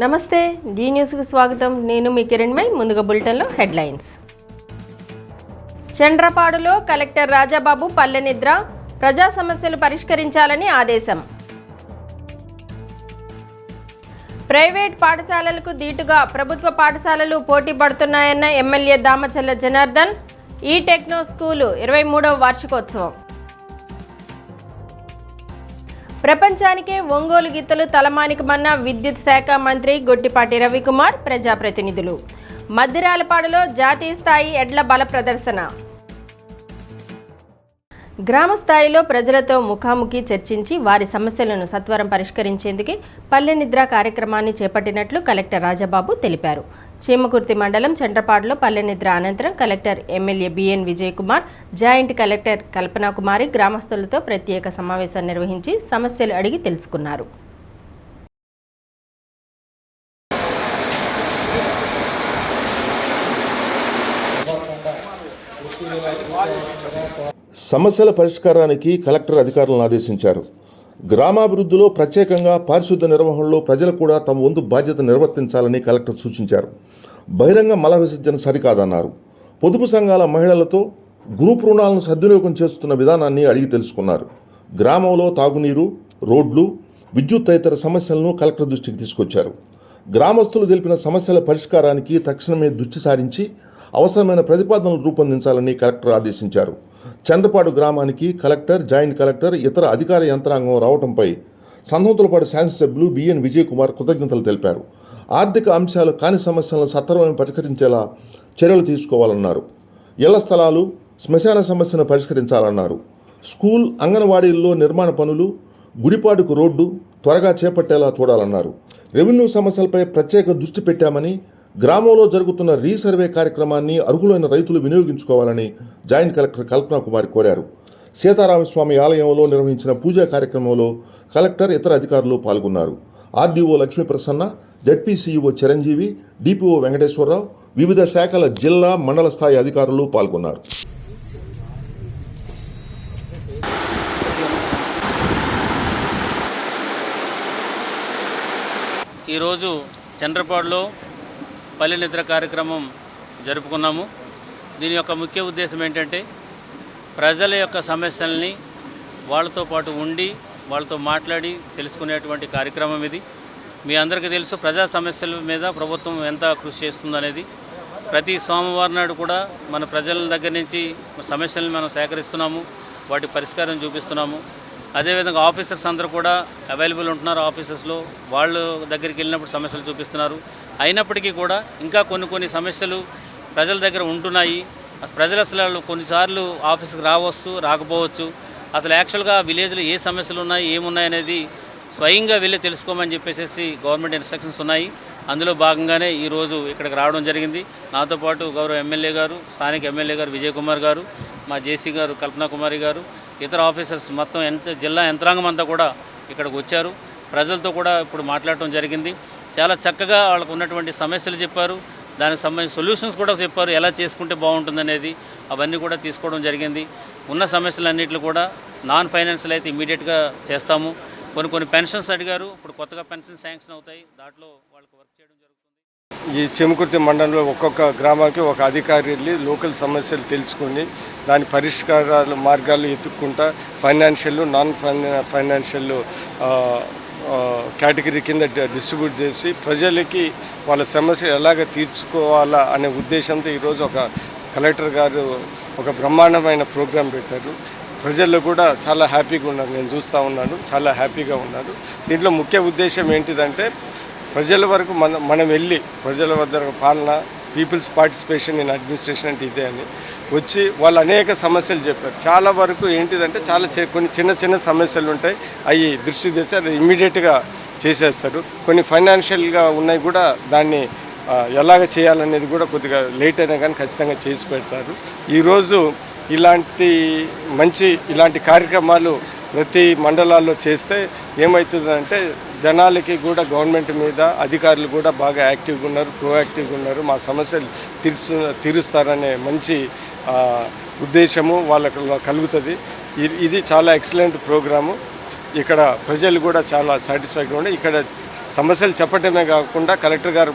నమస్తే డి న్యూస్కి స్వాగతం. నేను మీ కిరణ్మై. ముందుగా బులెటిన్లో హెడ్లైన్స్. చండ్రపాడులో కలెక్టర్ రాజాబాబు పల్లె నిద్ర, ప్రజా సమస్యలు పరిష్కరించాలని ఆదేశం. ప్రైవేట్ పాఠశాలలకు దీటుగా ప్రభుత్వ పాఠశాలలు పోటీ పడుతున్నాయన్న ఎమ్మెల్యే దామచల్ల జనార్దన్. ఈ టెక్నో స్కూలు 23వ వార్షికోత్సవం. ప్రపంచానికే ఒంగోలు గీతలు తలమానికమన్న విద్యుత్ శాఖ మంత్రి గొట్టిపాటి రవికుమార్. ప్రజాప్రతినిధులు. మద్దిరాలపాడులో జాతీయ స్థాయి ఎడ్ల బల ప్రదర్శన. గ్రామ స్థాయిలో ప్రజలతో ముఖాముఖి చర్చించి వారి సమస్యలను సత్వరం పరిష్కరించేందుకే పల్లె నిద్ర కార్యక్రమాన్ని చేపట్టినట్లు కలెక్టర్ రాజాబాబు తెలిపారు. చీమకుర్తి మండలం చండ్రపాడులో పల్లె నిద్ర అనంతరం collector, MLA BN Vijay Kumar, joint collector Kalpana Kumari గ్రామస్తులతో ప్రత్యేక సమావేశం నిర్వహించి సమస్యలు అడిగి తెలుసుకున్నారు. సమస్యల పరిష్కారానికి కలెక్టర్ అధికారులను ఆదేశించారు. గ్రామాభివృద్ధిలో ప్రత్యేకంగా పారిశుద్ధ్య నిర్వహణలో ప్రజలు కూడా తమ వంతు బాధ్యత నిర్వర్తించాలని కలెక్టర్ సూచించారు. బహిరంగ మల విసర్జన సరికాదన్నారు. పొదుపు సంఘాల మహిళలతో గ్రూప్ రుణాలను సద్వినియోగం చేస్తున్న విధానాన్ని అడిగి తెలుసుకున్నారు. గ్రామంలో తాగునీరు, రోడ్లు, విద్యుత్ తదితర సమస్యలను కలెక్టర్ దృష్టికి తీసుకొచ్చారు. గ్రామస్తులు తెలిపిన సమస్యల పరిష్కారానికి తక్షణమే దృష్టి సారించి అవసరమైన ప్రతిపాదనలు రూపొందించాలని కలెక్టర్ ఆదేశించారు. చండ్రపాడు గ్రామానికి కలెక్టర్, జాయింట్ కలెక్టర్, ఇతర అధికార యంత్రాంగం రావడంపై సంతోతులపాడు శాసనసభ్యులు బిఎన్ విజయ్ కుమార్ కృతజ్ఞతలు తెలిపారు. ఆర్థిక అంశాలు కాని సమస్యలను సత్వరమే పరిష్కరించేలా చర్యలు తీసుకోవాలన్నారు. ఇళ్ల స్థలాలు, శ్మశాన సమస్యను పరిష్కరించాలన్నారు. స్కూల్, అంగన్వాడీల్లో నిర్మాణ పనులు, గుడిపాడుకు రోడ్డు త్వరగా చేపట్టేలా చూడాలన్నారు. రెవెన్యూ సమస్యలపై ప్రత్యేక దృష్టి పెట్టామని, గ్రామంలో జరుగుతున్న రీసర్వే కార్యక్రమాన్ని అర్హులైన రైతులు వినియోగించుకోవాలని జాయింట్ కలెక్టర్ కల్పనా కుమారి కోరారు. సీతారామస్వామి ఆలయంలో నిర్వహించిన పూజా కార్యక్రమంలో కలెక్టర్, ఇతర అధికారులు పాల్గొన్నారు. RDO Lakshmi Prasanna, ZP CEO Chiranjeevi, DPO Venkateswararao, వివిధ శాఖల జిల్లా, మండల స్థాయి అధికారులు పాల్గొన్నారు. ఈరోజు చండ్రపాడులో పల్లె నిద్ర కార్యక్రమం జరుపుకున్నాము. దీని యొక్క ముఖ్య ఉద్దేశం ఏంటంటే ప్రజల యొక్క సమస్యల్ని వాళ్ళతో పాటు ఉండి వాళ్ళతో మాట్లాడి తెలుసుకునేటువంటి కార్యక్రమం ఇది. మీ అందరికీ తెలుసు, ప్రజా సమస్యల మీద ప్రభుత్వం ఎంత కృషి చేస్తుందనేది. ప్రతి సోమవారం నాడు కూడా మన ప్రజల దగ్గర నుంచి సమస్యలను మనం సేకరిస్తున్నాము, వాటి పరిష్కారం చూపిస్తున్నాము. అదేవిధంగా ఆఫీసర్స్ అందరూ కూడా అవైలబుల్ ఉంటున్నారు. ఆఫీసర్స్లో వాళ్ళ దగ్గరికి వెళ్ళినప్పుడు సమస్యలు చూపిస్తున్నారు. అయినప్పటికీ కూడా ఇంకా కొన్ని సమస్యలు ప్రజల దగ్గర ఉంటున్నాయి. ప్రజలు అసలు కొన్నిసార్లు ఆఫీస్కి రాకపోవచ్చు. అసలు యాక్చువల్గా విలేజ్లో ఏ సమస్యలు ఉన్నాయి, ఏమున్నాయి అనేది స్వయంగా వెళ్ళి తెలుసుకోమని చెప్పేసి గవర్నమెంట్ ఇన్స్ట్రక్షన్స్ ఉన్నాయి. అందులో భాగంగానే ఈరోజు ఇక్కడికి రావడం జరిగింది. నాతో పాటు గౌరవ ఎమ్మెల్యే గారు, స్థానిక ఎమ్మెల్యే గారు విజయ్ కుమార్ గారు, మా జేసీ గారు కల్పనా కుమారి గారు, ఇతర ఆఫీసర్స్ మొత్తం జిల్లా యంత్రాంగం అంతా కూడా ఇక్కడికి వచ్చారు. ప్రజలతో కూడా ఇప్పుడు మాట్లాడటం జరిగింది. చాలా చక్కగా వాళ్ళకు ఉన్నటువంటి సమస్యలు చెప్పారు. దానికి సంబంధించిన సొల్యూషన్స్ కూడా చెప్పారు, ఎలా చేసుకుంటే బాగుంటుందనేది. అవన్నీ కూడా తీసుకోవడం జరిగింది. ఉన్న సమస్యలన్నింటిలో కూడా నాన్ ఫైనాన్షియల్ అయితే ఇమీడియట్గా చేస్తాము. కొన్ని పెన్షన్స్ అడిగారు, ఇప్పుడు కొత్తగా పెన్షన్ శాంక్షన్ అవుతాయి, దాంట్లో వాళ్ళకి వర్క్ చేయడం జరుగుతుంది. ఈ చీమకుర్తి మండలంలో ఒక్కొక్క గ్రామానికి ఒక అధికారి వెళ్ళి లోకల్ సమస్యలు తెలుసుకొని దాని పరిష్కారాలు మార్గాలు ఎత్తుక్కుంటా ఫైనాన్షియల్, నాన్ ఫైనాన్షియల్ కేటగిరీ కింద డిస్ట్రిబ్యూట్ చేసి ప్రజలకి వాళ్ళ సమస్య ఎలాగ తీర్చుకోవాలా అనే ఉద్దేశంతో ఈరోజు ఒక కలెక్టర్ గారు ఒక బ్రహ్మాండమైన ప్రోగ్రాం పెట్టారు. ప్రజల్లో కూడా చాలా హ్యాపీగా ఉన్నారు. నేను చూస్తూ ఉన్నాను, చాలా హ్యాపీగా ఉన్నారు. దీంట్లో ముఖ్య ఉద్దేశం ఏంటిదంటే ప్రజల వరకు మనం వెళ్ళి ప్రజల వద్ద పాలన, పీపుల్స్ పార్టిసిపేషన్ ఇన్ అడ్మినిస్ట్రేషన్ అంటే ఇదే అని వచ్చి వాళ్ళు అనేక సమస్యలు చెప్పారు. చాలా వరకు ఏంటిదంటే కొన్ని చిన్న సమస్యలు ఉంటాయి, అవి దృష్టి తెచ్చి అది ఇమ్మీడియట్గా చేసేస్తారు. కొన్ని ఫైనాన్షియల్గా ఉన్నాయి కూడా దాన్ని ఎలాగ చేయాలనేది కూడా కొద్దిగా లేట్ అయినా కానీ ఖచ్చితంగా చేసి పెడతారు. ఈరోజు ఇలాంటి కార్యక్రమాలు ప్రతి మండలాల్లో చేస్తే ఏమవుతుందంటే జనాలకి కూడా గవర్నమెంట్ మీద అధికారులు కూడా బాగా యాక్టివ్గా ఉన్నారు, ప్రోయాక్టివ్గా ఉన్నారు. మా సమస్యలు తీరుస్తారనే మంచి ఉద్దేశము వాళ్ళకు కలుగుతుంది. ఇది చాలా ఎక్సలెంట్ ప్రోగ్రాము. ఇక్కడ ప్రజలు కూడా చాలా సాటిస్ఫైడ్గా ఉండి ఇక్కడ సమస్యలు చెప్పడమే కాకుండా కలెక్టర్ గారు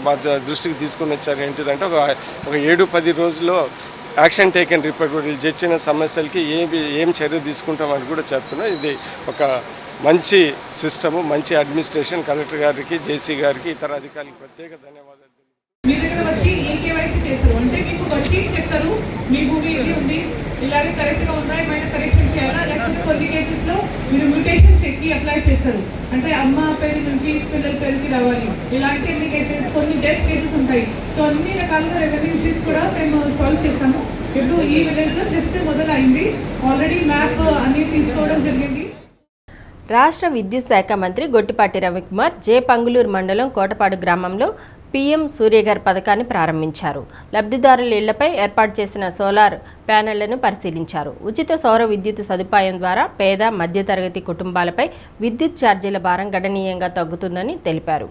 దృష్టికి తీసుకొని వచ్చారు. ఏంటిదంటే ఒక 7-10 రోజుల్లో యాక్షన్ టేకెన్ రిపోర్ట్ వీళ్ళు తెచ్చిన సమస్యలకి ఏం చర్య తీసుకుంటామని కూడా చెప్తున్నారు. ఇది ఒక మంచి సిస్టము, మంచి అడ్మినిస్ట్రేషన్. కలెక్టర్ గారికి, జేసీ గారికి, ఇతర అధికారులకు ప్రత్యేక ధన్యవాదాలు. మీ దగ్గర వచ్చి ఈకేవైసీ చేస్తారు అంటే మీకు వచ్చి చెప్తారు మీ భూమి ఇది ఉంది, ఇలాగే కరెక్ట్గా ఉందా, ఏమైనా కరెక్షన్ చేయాలా, లేకపోతే కొన్ని కేసెస్లో మీరు మ్యూటేషన్ చెక్కి అప్లై చేస్తారు అంటే అమ్మ పేరు నుంచి పిల్లల పేరుకి రావాలి. ఇలాంటి ఎన్ని కేసెస్, కొన్ని డెత్ కేసెస్ ఉంటాయి. సో అన్ని రకాలుగా రెవెన్యూ ఇష్యూస్ కూడా మేము సాల్వ్ చేస్తాము. ఇప్పుడు ఈ విలేజ్లో జస్ట్ మొదలైంది, ఆల్రెడీ మ్యాప్ అన్ని తీసుకోవడం జరిగింది. రాష్ట్ర విద్యుత్ శాఖ మంత్రి గొట్టిపాటి రవికుమార్ పంగులూరు మండలం కోటపాడు గ్రామంలో పీఎం సూర్యఘర్ పథకాన్ని ప్రారంభించారు. లబ్ధిదారుల ఇళ్లపై ఏర్పాటు చేసిన సోలార్ ప్యానెళ్లను పరిశీలించారు. ఉచిత సౌర విద్యుత్ సదుపాయం ద్వారా పేద మధ్యతరగతి కుటుంబాలపై విద్యుత్ ఛార్జీల భారం గణనీయంగా తగ్గుతుందని తెలిపారు.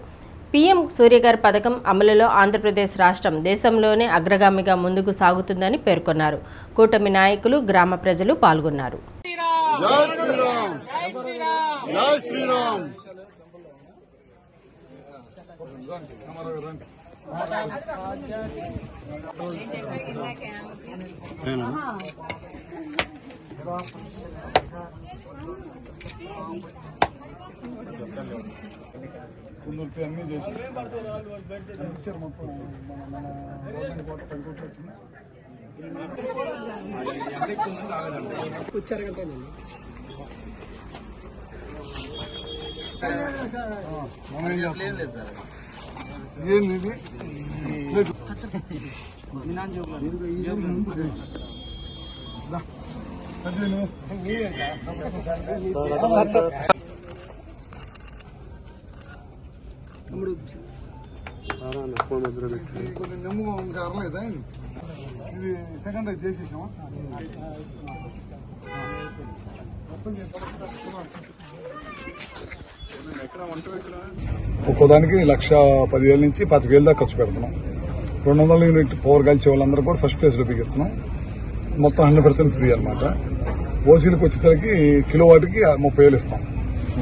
పీఎం సూర్యఘర్ పథకం అమలులో ఆంధ్రప్రదేశ్ రాష్ట్రం దేశంలోనే అగ్రగామిగా ముందుకు సాగుతుందని పేర్కొన్నారు. కూటమి నాయకులు, గ్రామ ప్రజలు పాల్గొన్నారు. అన్నీ చేసి ఇచ్చారు మొత్తం మన గవర్నమెంట్ కోట 10 కోట్లు వచ్చింది. వచ్చారు కదా మనం ఏం చేస్తాం? ఏంది ఇది? కొంచెం నెమ్ముగా ఇంకా అరలేదా? ఇది సెకండ్ రైజ్ చేసేసామా? ఒక్కోదానికి 1,10,000 నుంచి 25,000 దాకా ఖర్చు పెడుతున్నాం. 200 యూనిట్ పవర్ కలిసే వాళ్ళందరూ కూడా ఫస్ట్ ఫేజ్లో బిగిస్తున్నాం. మొత్తం 100% ఫ్రీ అనమాట. ఓసీలకు వచ్చేసరికి కిలోవాట్కి 30,000 ఇస్తాం.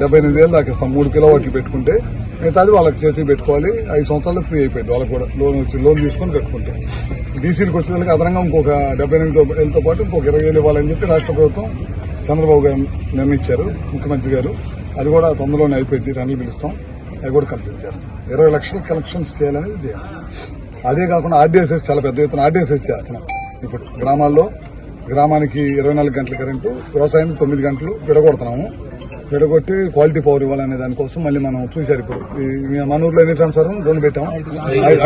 78,000 దాకా ఇస్తాం. 3 కిలోవాట్లు పెట్టుకుంటే మిగతాది వాళ్ళకి చేతికి పెట్టుకోవాలి. 5 సంవత్సరాలు ఫ్రీ అయిపోయింది వాళ్ళకి కూడా. లోన్ తీసుకొని పెట్టుకుంటే డీసీలకు వచ్చేసరికి అదనంగా ఇంకొక 78,000తో పాటు ఇంకొక 20,000 ఇవ్వాలని చెప్పి రాష్ట్ర ప్రభుత్వం చంద్రబాబు గారు నిర్ణయించారు, ముఖ్యమంత్రి గారు. అది కూడా తొందరలోనే అయిపోయింది. రన్లు పిలుస్తాం, అవి కూడా కంప్లీట్ చేస్తాం. 20 లక్షల కలెక్షన్స్ చేయాలనేది ధ్యేయం. అదే కాకుండా ఆర్డీఎస్ఎస్ చాలా పెద్ద ఎత్తున ఆర్డీఎస్ఎస్ చేస్తున్నాం. ఇప్పుడు గ్రామాల్లో గ్రామానికి 24 గంటల కరెంటు, వ్యవసాయానికి 9 గంటలు విడగొడుతున్నాము. విడగొట్టి క్వాలిటీ పవర్ ఇవ్వాలనే దానికోసం మళ్ళీ మనం చూశారు. ఇప్పుడు మన ఊర్లో ఎన్ని ట్రాన్స్ఫార్మర్ 2 పెట్టాము,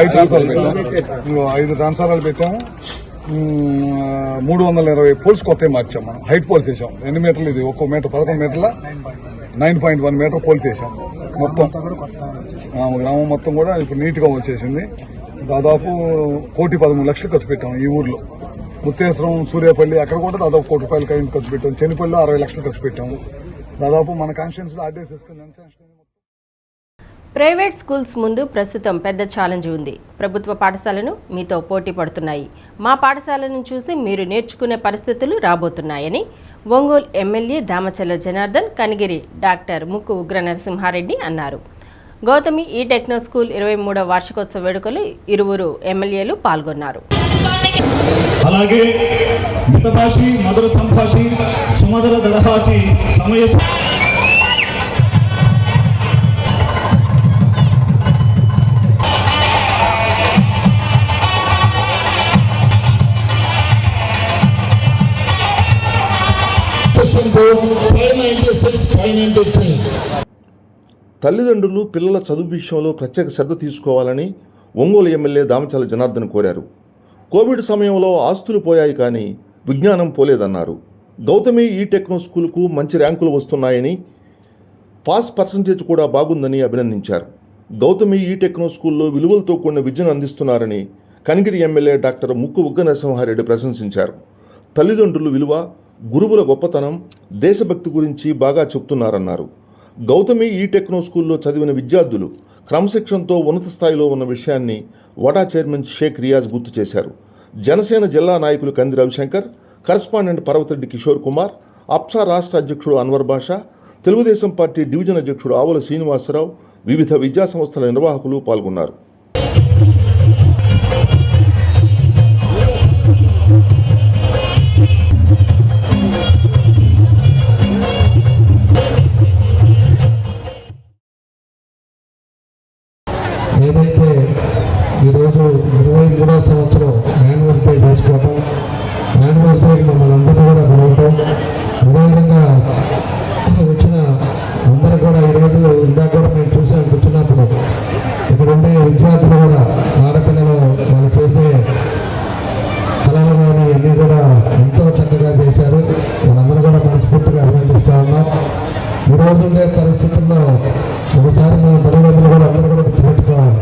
5 ట్రాన్స్ఫార్మర్లు పెట్టాము, 5 ట్రాన్స్ఫార్మర్లు పెట్టాము. 320 పోల్స్ కొత్తవి మార్చాం. మనం హైట్ పోల్స్ వేసాం. ఎన్ని మీటర్లు ఇది? ఒక్కో మీటర్ 11 మీటర్ల 9.1 మీటర్ పోల్స్ వేసాం. మొత్తం గ్రామం మొత్తం కూడా ఇప్పుడు నీట్గా వచ్చేసింది. దాదాపు 1,13,00,000 ఖర్చు పెట్టాం ఈ ఊర్లో. ముత్తేశ్వరం, సూర్యాపల్లి అక్కడ కూడా దాదాపు 1 కోటి రూపాయలు ఖర్చు పెట్టాం. చెనిపల్లిలో 60 లక్షలు ఖర్చు పెట్టాము. దాదాపు మన కాన్స్టిట్యూన్సీలో ఆర్డీఎస్ఎస్ ప్రైవేట్ స్కూల్స్ ముందు ప్రస్తుతం పెద్ద ఛాలెంజ్ ఉంది. ప్రభుత్వ పాఠశాలను మీతో పోటీ పడుతున్నాయి. మా పాఠశాలను చూసి మీరు నేర్చుకునే పరిస్థితులు రాబోతున్నాయని ఒంగోలు ఎమ్మెల్యే దామచర్ల జనార్దన్, కనిగిరి డాక్టర్ ముక్కు ఉగ్ర నరసింహారెడ్డి అన్నారు. గౌతమి ఈ టెక్నో స్కూల్ 23వ వార్షికోత్సవ వేడుకలు ఇరువురు ఎమ్మెల్యేలు పాల్గొన్నారు. అలాగే మితభాషి, మధుర సంభాషి, సుమధుర దరహాసి సమయ తల్లిదండ్రులు పిల్లల చదువు విషయంలో ప్రత్యేక శ్రద్ధ తీసుకోవాలని ఒంగోలు ఎమ్మెల్యే దామచర్ల జనార్దన్ కోరారు. కోవిడ్ సమయంలో ఆస్తులు పోయాయి కానీ విజ్ఞానం పోలేదన్నారు. గౌతమి ఈ టెక్నో స్కూల్కు మంచి ర్యాంకులు వస్తున్నాయని, పాస్ పర్సంటేజ్ కూడా బాగుందని అభినందించారు. గౌతమి ఈ టెక్నో స్కూల్లో విలువలతో కూడిన విద్యను అందిస్తున్నారని కనిగిరి ఎమ్మెల్యే డాక్టర్ ముక్కు ఉగ్ర నరసింహారెడ్డి ప్రశంసించారు. తల్లిదండ్రుల విలువ, గురువుల గొప్పతనం, దేశభక్తి గురించి బాగా చెప్తున్నారన్నారు. గౌతమి ఈ టెక్నో స్కూల్లో చదివిన విద్యార్థులు క్రమశిక్షణతో ఉన్నత స్థాయిలో ఉన్న విషయాన్ని వడా చైర్మన్ షేక్ రియాజ్ గుర్తు చేశారు. జనసేన జిల్లా నాయకులు కంది రవిశంకర్, కరస్పాండెంట్ పర్వతరెడ్డి కిషోర్ కుమార్, అప్సా రాష్ట్ర అధ్యక్షుడు అన్వర్ బాషా, తెలుగుదేశం పార్టీ డివిజన్ అధ్యక్షుడు ఆవుల శ్రీనివాసరావు, వివిధ విద్యా సంస్థల నిర్వాహకులు పాల్గొన్నారు. ఏదైతే ఈరోజు 23వ సంవత్సరం యానివర్స్ డే చేసుకోవటం, యానివర్స్ డేకి మమ్మల్ని అందరూ కూడా కలవటం, అదేవిధంగా వచ్చిన అందరూ కూడా ఈరోజు ఇందాక కూడా మేము చూసాం కూర్చున్నప్పుడు ఇక్కడ ఉండే విద్యార్థులు కూడా ఆడపిల్లలు వాళ్ళు చేసే కళలు కానీ అన్నీ కూడా ఎంతో చక్కగా చేశారు. వాళ్ళందరూ కూడా మనస్ఫూర్తిగా అభినందిస్తూ ఉన్నాం. ఈరోజు ఉండే పరిస్థితుల్లో ఒకసారి మన తల్లిదండ్రులు కూడా అందరూ కూడా గుర్తుపెట్టుకోవాలి.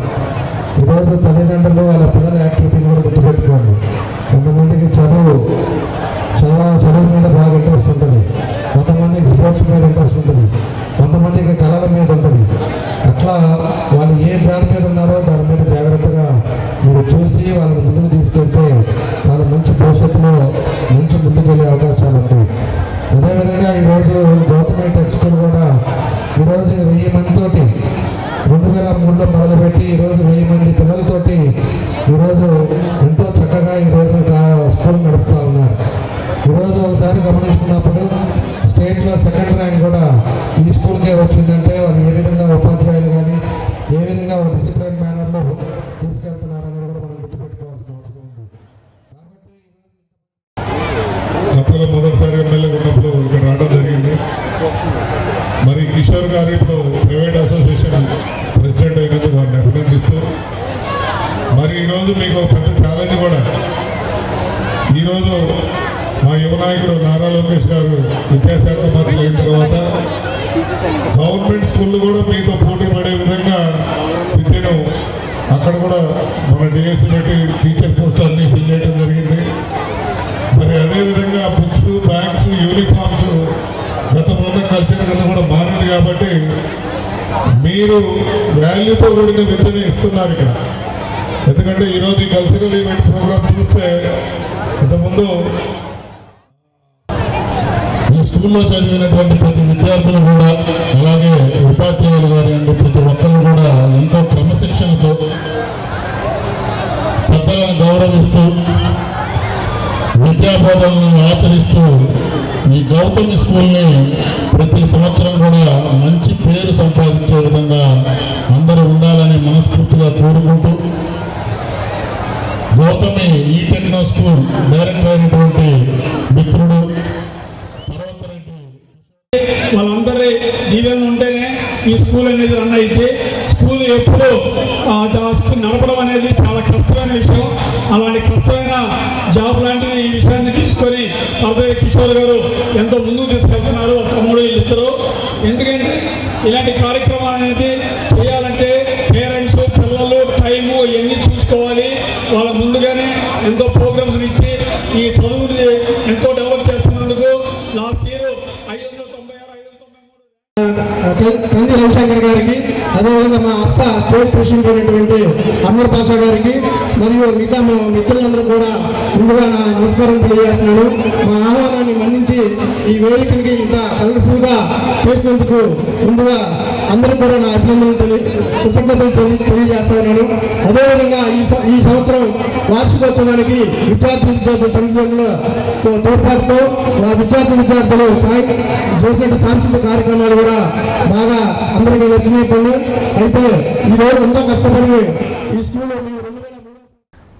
ఈరోజు తల్లిదండ్రులు వాళ్ళ పిల్లల యాక్టివిటీని కూడా గుర్తుపెట్టుకోండి. కొంతమందికి చదువు మీద బాగా ఇంట్రెస్ట్ ఉంటుంది, కొంతమందికి స్పోర్ట్స్ మీద ఇంట్రెస్ట్ ఉంటుంది, కొంతమందికి కళల మీద ఉంటుంది. అట్లా వాళ్ళు ఏ దాని మీద ఉన్నారో దాని మీద జాగ్రత్తగా మీరు చూసి వాళ్ళని ముందుకు తీసుకెళ్తే వాళ్ళు మంచి భవిష్యత్తులో మంచి ముందుకు వెళ్ళే అవకాశాలు ఉంటాయి. అదేవిధంగా ఈరోజు గవర్నమెంట్ స్కూల్ కూడా ఈరోజు 1000 మందితోటి 2003లో మొదలుపెట్టి ఈరోజు 1000 మంది పిల్లలతోటి ఈరోజు ఎంతో చక్కగా ఈరోజు స్కూల్ నడుపుతూ ఉన్నారు. ఈరోజు ఒకసారి గమనించుకున్నప్పుడు స్టేట్లో 2nd ర్యాంక్ కూడా ఈ స్కూల్కే వచ్చిందంటే వాళ్ళు ఏ విధంగా ఉపాధ్యాయులు కానీ ఏ విధంగా డిసిప్లిన్ మేనర్లో తీసుకెళ్తున్నారని కూడా మనం గుర్తుపెట్టుకోవాల్సిన అవసరం ఉంది. గతంలో మొదటిసారి ఎమ్మెల్యే ఉన్నప్పుడు ఇక్కడ రావడం జరిగింది. మరి కిషోర్ గారు ఇప్పుడు ప్రైవేట్ అసోసియేషన్ ప్రెసిడెంట్ అయినందుకు వారిని అభినందిస్తూ, మరి ఈరోజు మీకు పెద్ద ఛాలెంజ్ కూడా. ఈరోజు మా యువ నాయకుడు నారా లోకేష్ గారు విద్యాశాఖ మంత్రి అయిన తర్వాత గవర్నమెంట్ స్కూళ్ళు కూడా మీతో పోటీ పడే విధంగా విద్యను అక్కడ కూడా మన డిఎస్సి పెట్టి టీచర్ పోస్టులన్నీ ఫిల్ చేయడం జరిగింది. మరి అదేవిధంగా బుక్స్, బ్యాగ్స్, యూనిఫామ్స్ గతంలో ఉన్న కల్చర్ కన్నా కూడా మారింది కాబట్టి మీరు వాల్యూతో కూడిన విద్యను ఇస్తున్నారు ఇక్కడ. ఎందుకంటే ఈరోజు ఈ కల్చరల్ ఈవెంట్ ప్రోగ్రామ్ చూస్తే ఇంతకుముందు ఈ స్కూల్లో చదివినటువంటి ప్రతి విద్యార్థులు కూడా అలాగే ఉపాధ్యాయులు గారి అండి ప్రతి ఒక్కరు కూడా ఎంతో క్రమశిక్షణతో పెద్దలను గౌరవిస్తూ విద్యాబోధనలను ఆచరిస్తూ ఈ గౌతమి స్కూల్ని ప్రతి సంవత్సరం కూడా మంచి పేరు సంపాదించే విధంగా అందరూ ఉండాలని మనస్ఫూర్తిగా కోరుకుంటూ, గౌతమి ఈ టెక్నో స్కూల్ డైరెక్టర్ అయినటువంటి మిత్రుడు పర్వతరెడ్డి వాళ్ళందరి దీవెనలు ఉంటేనే ఈ స్కూల్ అనేది రన్ అయితే, స్కూల్ ఎప్పుడు నడపడం అనేది చాలా కష్టమైన విషయం. అలాంటి కష్టమైన జాబ్ లాంటిది ఈ విషయాన్ని తీసుకొని పర్వతరెడ్డి కిషోర్ గారు ఎంతో ముందుకు తీసుకెళ్తున్నారు, తమ్ముడు వీళ్ళిద్దరూ. ఎందుకంటే ఇలాంటి కార్యక్రమాలు అనేది చేయాలంటే పేరెంట్స్, పిల్లలు, టైము ఇవన్నీ చూసుకోవాలి. వాళ్ళ ముందుగానే ఎంతో ప్రోగ్రామ్స్ ఇచ్చి ఈ చదువుని ఎంతో డెవలప్ చేస్తున్నందుకు లాస్ట్ ఇయర్ 596, 593 కంది రవిశంకర్ గారికి, అదేవిధంగా మా అప్సా స్టేట్ ప్రెసిడెంట్ అయినటువంటి అమర్ పాషా గారికి మరియు మిగతా మా మిత్రులందరూ కూడా ముందుగా నా నమస్కారం తెలియజేస్తున్నాను. మా ఆహ్వానాన్ని మన్నించి ఈ వేదికకి ఇంత కలర్ఫుల్గా చేసినందుకు ముందుగా అందరూ కూడా నా కృతజ్ఞతలు తెలియజేస్తున్నాను. అదేవిధంగా ఈ సంవత్సరం వార్షికోత్సవానికి విద్యార్థుల తల్లిదండ్రుల తోడ్పాటుతో విద్యార్థులు చేసినట్టు సాంస్కృతిక కార్యక్రమాలు కూడా బాగా అందరికీ నచ్చినప్పుడు అయితే ఈరోజు ఎంతో కష్టపడి ఈ స్కూల్లో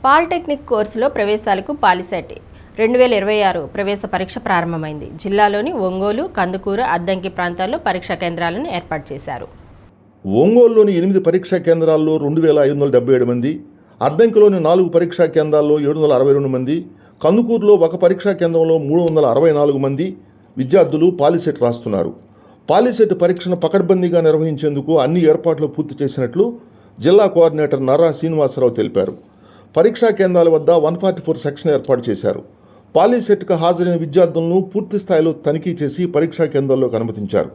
పాలిటెక్నిక్ కోర్సులో ప్రవేశాలకు పాలిసెట్ 2026 ప్రవేశ పరీక్ష ప్రారంభమైంది. జిల్లాలోని ఒంగోలు, కందుకూరు, అద్దంకి ప్రాంతాల్లో పరీక్షా కేంద్రాలను ఏర్పాటు చేశారు. ఒంగోలులోని 8 పరీక్షా కేంద్రాల్లో 2577 మంది, అద్దంకిలోని 4 పరీక్షా కేంద్రాల్లో 762 మంది, కందుకూరులో 1 పరీక్షా కేంద్రంలో 364 మంది విద్యార్థులు పాలిసెట్ రాస్తున్నారు. పాలిసెట్ పరీక్షను పకడ్బందీగా నిర్వహించేందుకు అన్ని ఏర్పాట్లు పూర్తి చేసినట్లు జిల్లా కోఆర్డినేటర్ నారా శ్రీనివాసరావు తెలిపారు. పరీక్షా కేంద్రాల వద్ద 144 సెక్షన్ ఏర్పాటు చేశారు. పాలిసెట్కు హాజరైన విద్యార్థులను పూర్తి స్థాయిలో తనిఖీ చేసి పరీక్షా కేంద్రాల్లోకి అనుమతించారు.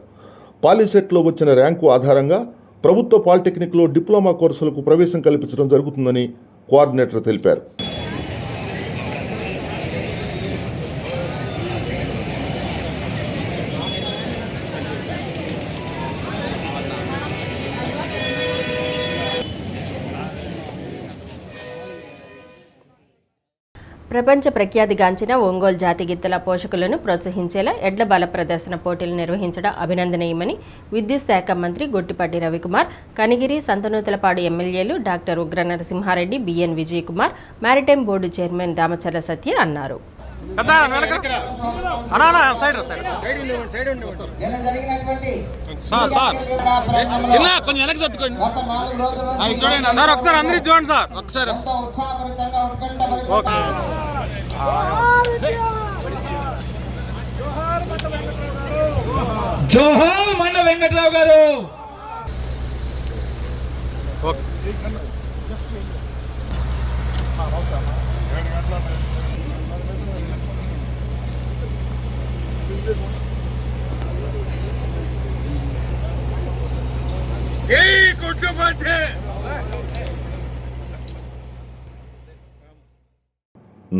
పాలిసెట్లో వచ్చిన ర్యాంకు ఆధారంగా ప్రభుత్వ పాలిటెక్నిక్లో డిప్లొమా కోర్సులకు ప్రవేశం కల్పించడం జరుగుతుందని కోఆర్డినేటర్ తెలిపారు. ప్రపంచ ప్రఖ్యాతిగాంచిన ఒంగోలు జాతి గిత్తల పోషకులను ప్రోత్సహించేలా ఎడ్ల బల ప్రదర్శన పోటీలు నిర్వహించడం అభినందనీయమని విద్యుత్ శాఖ మంత్రి గొట్టిపాటి రవికుమార్, కనిగిరి సంతనూతలపాడు ఎమ్మెల్యేలు doctor Ugra Narasimha Reddy, BN Vijay Kumar, maritime board chairman Damacharla Satya అన్నారు. జోహార్ మండ వెంకట్రావు గారు.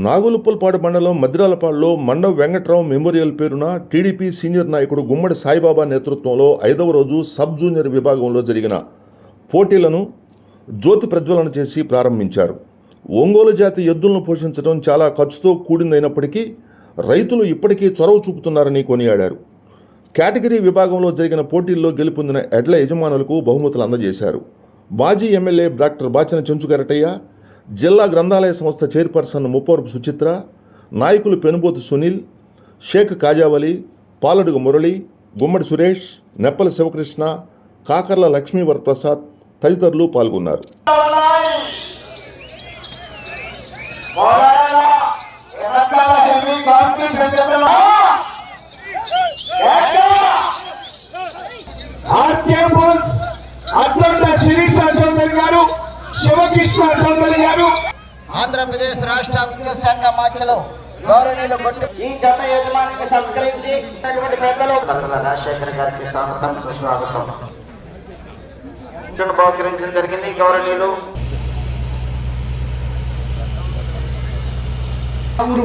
నాగులుప్పలపాడు మండలం మద్దిరాలపాడులో మండవ వెంకట్రావు మెమోరియల్ పేరున టీడీపీ సీనియర్ నాయకుడు గుమ్మడి సాయిబాబా నేతృత్వంలో 5వ రోజు సబ్ జూనియర్ విభాగంలో జరిగిన పోటీలను జ్యోతి ప్రజ్వలన చేసి ప్రారంభించారు. ఒంగోలు జాతి ఎద్దులను పోషించడం చాలా ఖర్చుతో కూడిందైనప్పటికీ రైతులు ఇప్పటికీ చొరవ చూపుతున్నారని కొనియాడారు. కేటగిరీ విభాగంలో జరిగిన పోటీల్లో గెలుపొందిన ఎడ్ల యజమానులకు బహుమతులు అందజేశారు. మాజీ ఎమ్మెల్యే డాక్టర్ బాచిన చెంచుగరటయ్య, జిల్లా గ్రంథాలయ సంస్థ చైర్పర్సన్ ముప్పవరపు సుచిత్ర, నాయకులు పెనుబోతు సునీల్, షేక్ కాజావలి, పాలడుగు మురళి, గుమ్మడి సురేష్, నెప్పల శివకృష్ణ, కాకర్ల లక్ష్మీవరప్రసాద్ తదితరులు పాల్గొన్నారు. శివకృష్ణ చౌదరి గారు, ఆంధ్రప్రదేశ్ రాష్ట్ర విద్యుత్ శాఖ మార్చలో గౌరవనీయులు ఈ జత యజమానికి సత్కరించి పెద్దలు రాజశేఖర్ గారికి స్వాగతం సుస్వాగతం బహుకరించడం జరిగింది. గౌరవనీయులు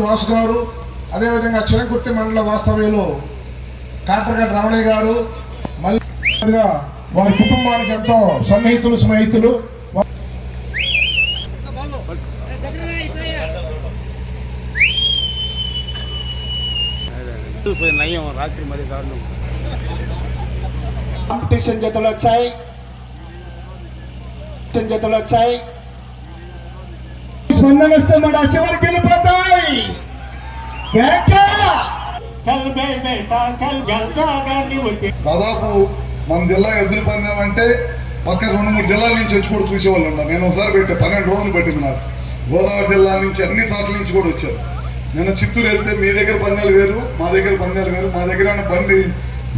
వాసు గారు, అదేవిధంగా చిరంకుర్తి మండల వాస్తవ్యులు కాటరగడ్డ రమణయ్య గారు, మళ్ళీ వారి కుటుంబానికి ఎంతో సన్నిహితులు స్నేహితులు. కాంపిటీషన్ జతలు వచ్చాయి, స్పందన వస్తే మన చివరికి వెళ్ళిపోతాయి. దాదాపు మన జిల్లా ఎదురు పందెం అంటే పక్క 2-3 జిల్లాల నుంచి వచ్చి కూడా చూసేవాళ్ళు ఉన్నారు. నేను ఒకసారి పెట్టా, 12 రోజులు పెట్టింది నాకు. గోదావరి జిల్లా నుంచి అన్ని చోట్ల నుంచి కూడా వచ్చారు. నేను చిత్తూరు వెళ్తే మీ దగ్గర పందాలు వేరు, మా దగ్గర పందాలు వేరు. మా దగ్గర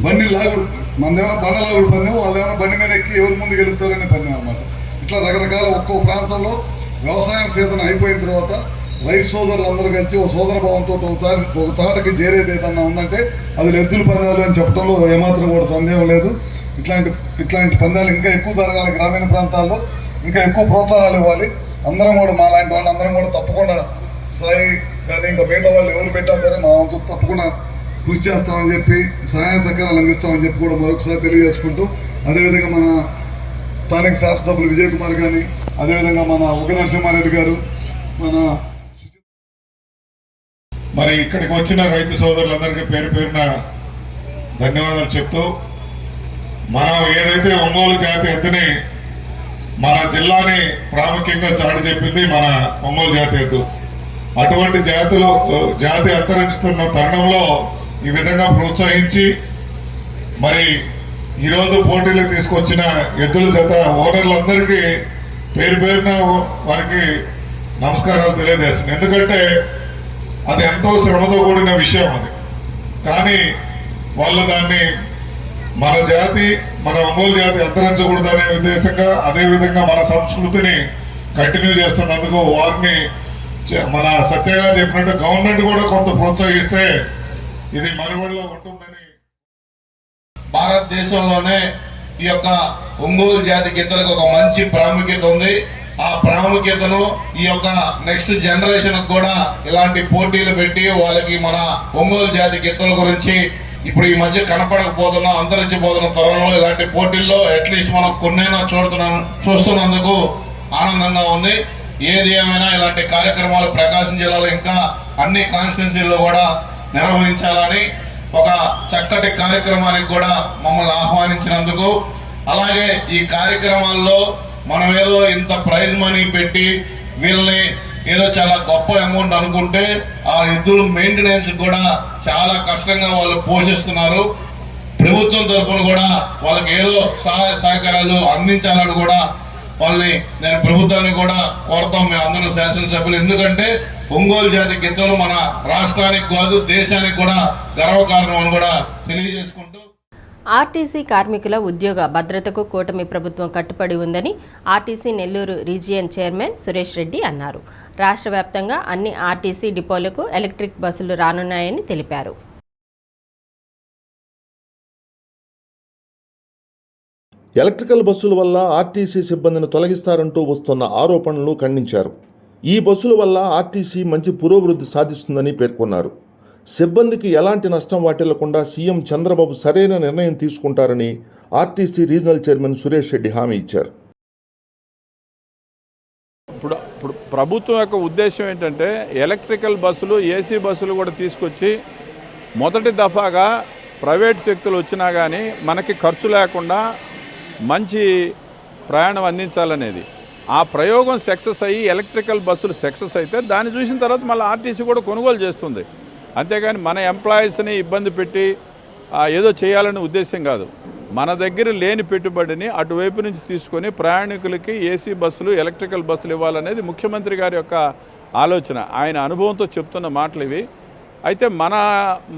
బండి లాగుడు, మనదేమైనా బండ లాగుడు పందెం, వాళ్ళేమైనా బండి మీద ఎక్కి ఎవరు ముందు గెలుస్తారనే పందెం అనమాట. ఇట్లా రకరకాల ఒక్కో ప్రాంతంలో వ్యవసాయం సీజన్ అయిపోయిన తర్వాత రైతు సోదరులు అందరూ కలిసి ఒక సోదర భావంతో ఒక చాటకి చేరేది ఏదన్నా ఉందంటే అది ఎద్దుల పందాలు అని చెప్పడంలో ఏమాత్రం కూడా సందేహం లేదు. ఇట్లాంటి పందాలు ఇంకా ఎక్కువ జరగాలి. గ్రామీణ ప్రాంతాల్లో ఇంకా ఎక్కువ ప్రోత్సాహాలు ఇవ్వాలి. అందరం కూడా మా లాంటి వాళ్ళు అందరం కూడా తప్పకుండా సాయి కానీ ఇంకా మిగతా వాళ్ళు ఎవరు పెట్టా సరే మా వంతు తప్పకుండా కృషి చేస్తామని చెప్పి, సహాయ సహకారాలు అందిస్తామని చెప్పి కూడా మరొకసారి తెలియజేసుకుంటూ, అదేవిధంగా మన స్థానిక శాసనసభ్యులు విజయ్ కుమార్ కానీ, అదేవిధంగా మన ఉగ్ర నరసింహారెడ్డి గారు, మరి ఇక్కడికి వచ్చిన రైతు సోదరులందరికీ పేరు పేరున ధన్యవాదాలు చెప్తూ, మనం ఏదైతే ఒంగోలు జాతి ఎద్దుని మన జిల్లాని ప్రాముఖ్యంగా చాటి చెప్పింది మన ఒంగోలు జాతి ఎద్దు. అటువంటి జాతి అంతరించుతున్న తరుణంలో ఈ విధంగా ప్రోత్సహించి మరి ఈరోజు పోటీలకు తీసుకొచ్చిన ఎద్దుల జత ఓనర్లందరికీ పేరు పేరున వారికి నమస్కారాలు తెలియజేస్తున్నాను. ఎందుకంటే అది ఎంతో శ్రమతో కూడిన విషయం అది. కానీ వాళ్ళు దాన్ని మన జాతి, మన ఒంగోలు జాతి అంతరించకూడదనే ఉద్దేశంగా, అదేవిధంగా మన సంస్కృతిని కంటిన్యూ చేస్తున్నందుకు వారిని మన సత్యగా చెప్పినట్టు గవర్నమెంట్ కూడా కొంత ప్రోత్సహిస్తే ఇది మనుగడలో ఉంటుందని. భారతదేశంలోనే ఈ యొక్క ఒంగోలు జాతి గిత్తలకు ఒక మంచి ప్రాముఖ్యత ఉంది. ఆ ప్రాముఖ్యతను ఈ యొక్క నెక్స్ట్ జనరేషన్ కూడా ఇలాంటి పోటీలు పెట్టి వాళ్ళకి మన ఒంగోలు జాతి గిత్తల గురించి ఇప్పుడు ఈ మధ్య కనపడకపోతున్న, అంతరించిపోతున్న తరుణంలో ఇలాంటి పోటీల్లో అట్లీస్ట్ మనం కొన్నైనా చూస్తున్నందుకు ఆనందంగా ఉంది. ఏది ఏమైనా ఇలాంటి కార్యక్రమాలు ప్రకాశం జిల్లాలో ఇంకా అన్ని కాన్స్టిట్యున్సీల్లో కూడా నిర్వహించాలని ఒక చక్కటి కార్యక్రమానికి కూడా మమ్మల్ని ఆహ్వానించినందుకు, అలాగే ఈ కార్యక్రమాల్లో మనం ఏదో ఇంత ప్రైజ్ మనీ పెట్టి వీళ్ళని ఏదో చాలా గొప్ప అమౌంట్ అనుకుంటే ఆ ఎద్దుల మెయింటెనెన్స్ కూడా చాలా కష్టంగా వాళ్ళు పోషిస్తున్నారు. ప్రభుత్వం తరఫున కూడా వాళ్ళకి ఏదో సహాయ సహకారాలు అందించాలని కూడా వాళ్ళని నేను ప్రభుత్వాన్ని కూడా కోరుతాం, మేము అందరం శాసనసభ్యులు. ఎందుకంటే ఒంగోలు జాతి గిత్తలు మన రాష్ట్రానికి కాదు దేశానికి కూడా గర్వకారణం అని కూడా తెలియజేసుకుంటూ, ఆర్టీసీ కార్మికుల ఉద్యోగ భద్రతకు కూటమి ప్రభుత్వం కట్టుబడి ఉందని RTC Nellore region chairman Suresh Reddy అన్నారు. రాష్ట్ర వ్యాప్తంగా అన్ని ఆర్టీసీ డిపోలకు ఎలక్ట్రిక్ బస్సులు రానున్నాయని తెలిపారు. ఎలక్ట్రికల్ బస్సుల వల్ల ఆర్టీసీ సిబ్బందిని తొలగిస్తారంటూ వస్తున్న ఆరోపణలు ఖండించారు. ఈ బస్సుల వల్ల ఆర్టీసీ మంచి పురోభివృద్ధి సాధిస్తుందని పేర్కొన్నారు. సిబ్బందికి ఎలాంటి నష్టం వాటిల్లకుండా సీఎం చంద్రబాబు సరైన నిర్ణయం తీసుకుంటారని RTC regional chairman Suresh Reddy హామీ ఇచ్చారు. ఇప్పుడు ప్రభుత్వం యొక్క ఉద్దేశం ఏంటంటే ఎలక్ట్రికల్ బస్సులు, ఏసీ బస్సులు కూడా తీసుకొచ్చి మొదటి దఫాగా ప్రైవేట్ శక్తులు వచ్చినా కానీ మనకి ఖర్చు లేకుండా మంచి ప్రయాణం అందించాలనేది. ఆ ప్రయోగం సక్సెస్ అయ్యి ఎలక్ట్రికల్ బస్సులు సక్సెస్ అయితే దాన్ని చూసిన తర్వాత మళ్ళీ ఆర్టీసీ కూడా కొనుగోలు చేస్తుంది. అంతేగాని మన ఎంప్లాయీస్ని ఇబ్బంది పెట్టి ఏదో చేయాలనే ఉద్దేశం కాదు. మన దగ్గర లేని పెట్టుబడిని అటువైపు నుంచి తీసుకొని ప్రయాణికులకి ఏసీ బస్సులు, ఎలక్ట్రికల్ బస్సులు ఇవ్వాలనేది ముఖ్యమంత్రి గారి యొక్క ఆలోచన. ఆయన అనుభవంతో చెప్తున్న మాటలు ఇవి. అయితే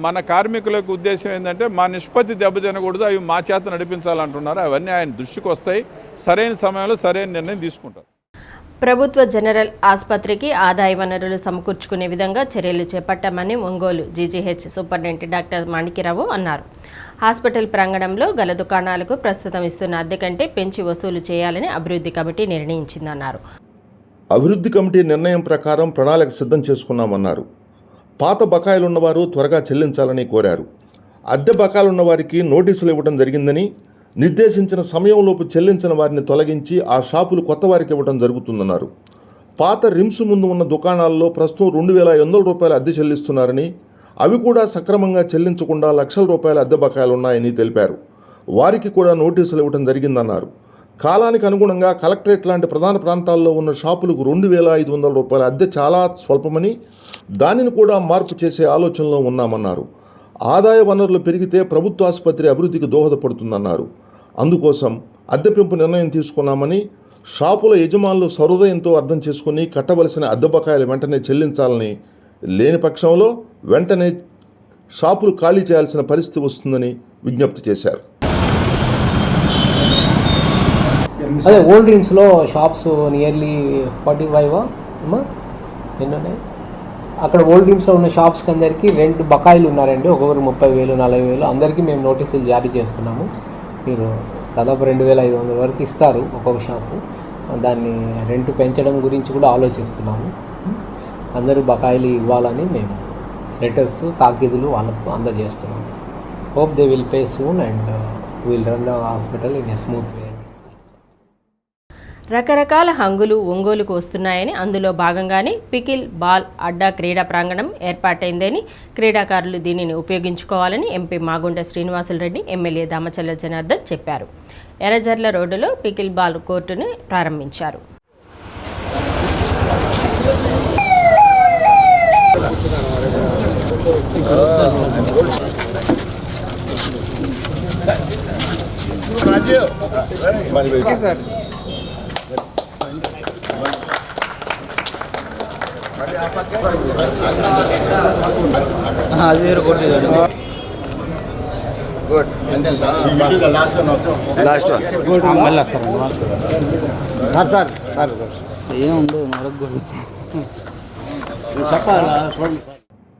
మన కార్మికులకు ఉద్దేశం ఏంటంటే మా నిష్పత్తి దెబ్బతినకూడదు, అవి మా చేత నడిపించాలంటున్నారు. అవన్నీ ఆయన దృష్టికి వస్తాయి. సరైన సమయంలో సరైన నిర్ణయం తీసుకుంటారు. ప్రభుత్వ జనరల్ ఆసుపత్రికి ఆదాయ వనరులు సమకూర్చుకునే విధంగా చర్యలు చేపట్టామని Ongole GGH superintendent doctor Manikya Rao అన్నారు. హాస్పిటల్ ప్రాంగణంలో గల దుకాణాలకు ప్రస్తుతం ఇస్తున్న అద్దె కంటే పెంచి వసూలు చేయాలని అభివృద్ధి కమిటీ నిర్ణయించిందన్నారు. అభివృద్ధి కమిటీ నిర్ణయం ప్రకారం ప్రణాళిక సిద్ధం చేసుకున్నామన్నారు. పాత బకాయిలున్నవారు త్వరగా చెల్లించాలని కోరారు. అద్దె బకాయిలున్న వారికి నోటీసులు ఇవ్వడం జరిగిందని, నిర్దేశించిన సమయంలోపు చెల్లించిన వారిని తొలగించి ఆ షాపులు కొత్త వారికి ఇవ్వడం జరుగుతుందన్నారు. పాత రిమ్స్ ముందు ఉన్న దుకాణాల్లో ప్రస్తుతం 2,800 రూపాయల అద్దె చెల్లిస్తున్నారని, అవి కూడా సక్రమంగా చెల్లించకుండా లక్షల రూపాయల అద్దె బకాయిలున్నాయని తెలిపారు. వారికి కూడా నోటీసులు ఇవ్వడం జరిగిందన్నారు. కాలానికి అనుగుణంగా కలెక్టరేట్ లాంటి ప్రధాన ప్రాంతాల్లో ఉన్న షాపులకు 2,500 రూపాయల అద్దె చాలా స్వల్పమని, దానిని కూడా మార్పు చేసే ఆలోచనలో ఉన్నామన్నారు. ఆదాయ వనరులు పెరిగితే ప్రభుత్వ ఆసుపత్రి అభివృద్ధికి దోహదపడుతుందన్నారు. అందుకోసం అద్దె పెంపు నిర్ణయం తీసుకున్నామని, షాపుల యజమానులు సహృదయంతో అర్థం చేసుకుని కట్టవలసిన అద్దె బకాయిలు వెంటనే చెల్లించాలని, లేని పక్షంలో వెంటనే షాపులు ఖాళీ చేయాల్సిన పరిస్థితి వస్తుందని విజ్ఞప్తి చేశారు. అదే ఓల్డ్ డ్రీమ్స్లో షాప్స్ నియర్లీ 45 ఎన్ని ఉన్నాయి అక్కడ ఓల్డ్ డ్రీమ్స్లో ఉన్న షాప్స్కి అందరికీ రెంట్ బకాయిలు ఉన్నారండి. ఒక్కొక్కరు 30,000 40,000 అందరికీ మేము నోటీసులు జారీ చేస్తున్నాము. మీరు దాదాపు 2,500 వరకు ఇస్తారు ఒక్కొక్క షాపు. దాన్ని రెంట్ పెంచడం గురించి కూడా ఆలోచిస్తున్నాము. అందరూ బకాయిలు ఇవ్వాలని మేము లెటర్స్, తాకీదులు వాళ్ళకు అందజేస్తున్నాము. Hope they will pay soon and will run the hospital in a smooth way. రకరకాల హంగులు ఒంగోలుకు వస్తున్నాయని, అందులో భాగంగానే పికిల్ బాల్ అడ్డా క్రీడా ప్రాంగణం ఏర్పాటైందని, క్రీడాకారులు దీనిని ఉపయోగించుకోవాలని ఎంపీ మాగుంట శ్రీనివాసులరెడ్డి, ఎమ్మెల్యే దామచల్ల జనార్దన్ చెప్పారు. ఎర్రజర్ల రోడ్డులో పికిల్ బాల్ కోర్టును ప్రారంభించారు.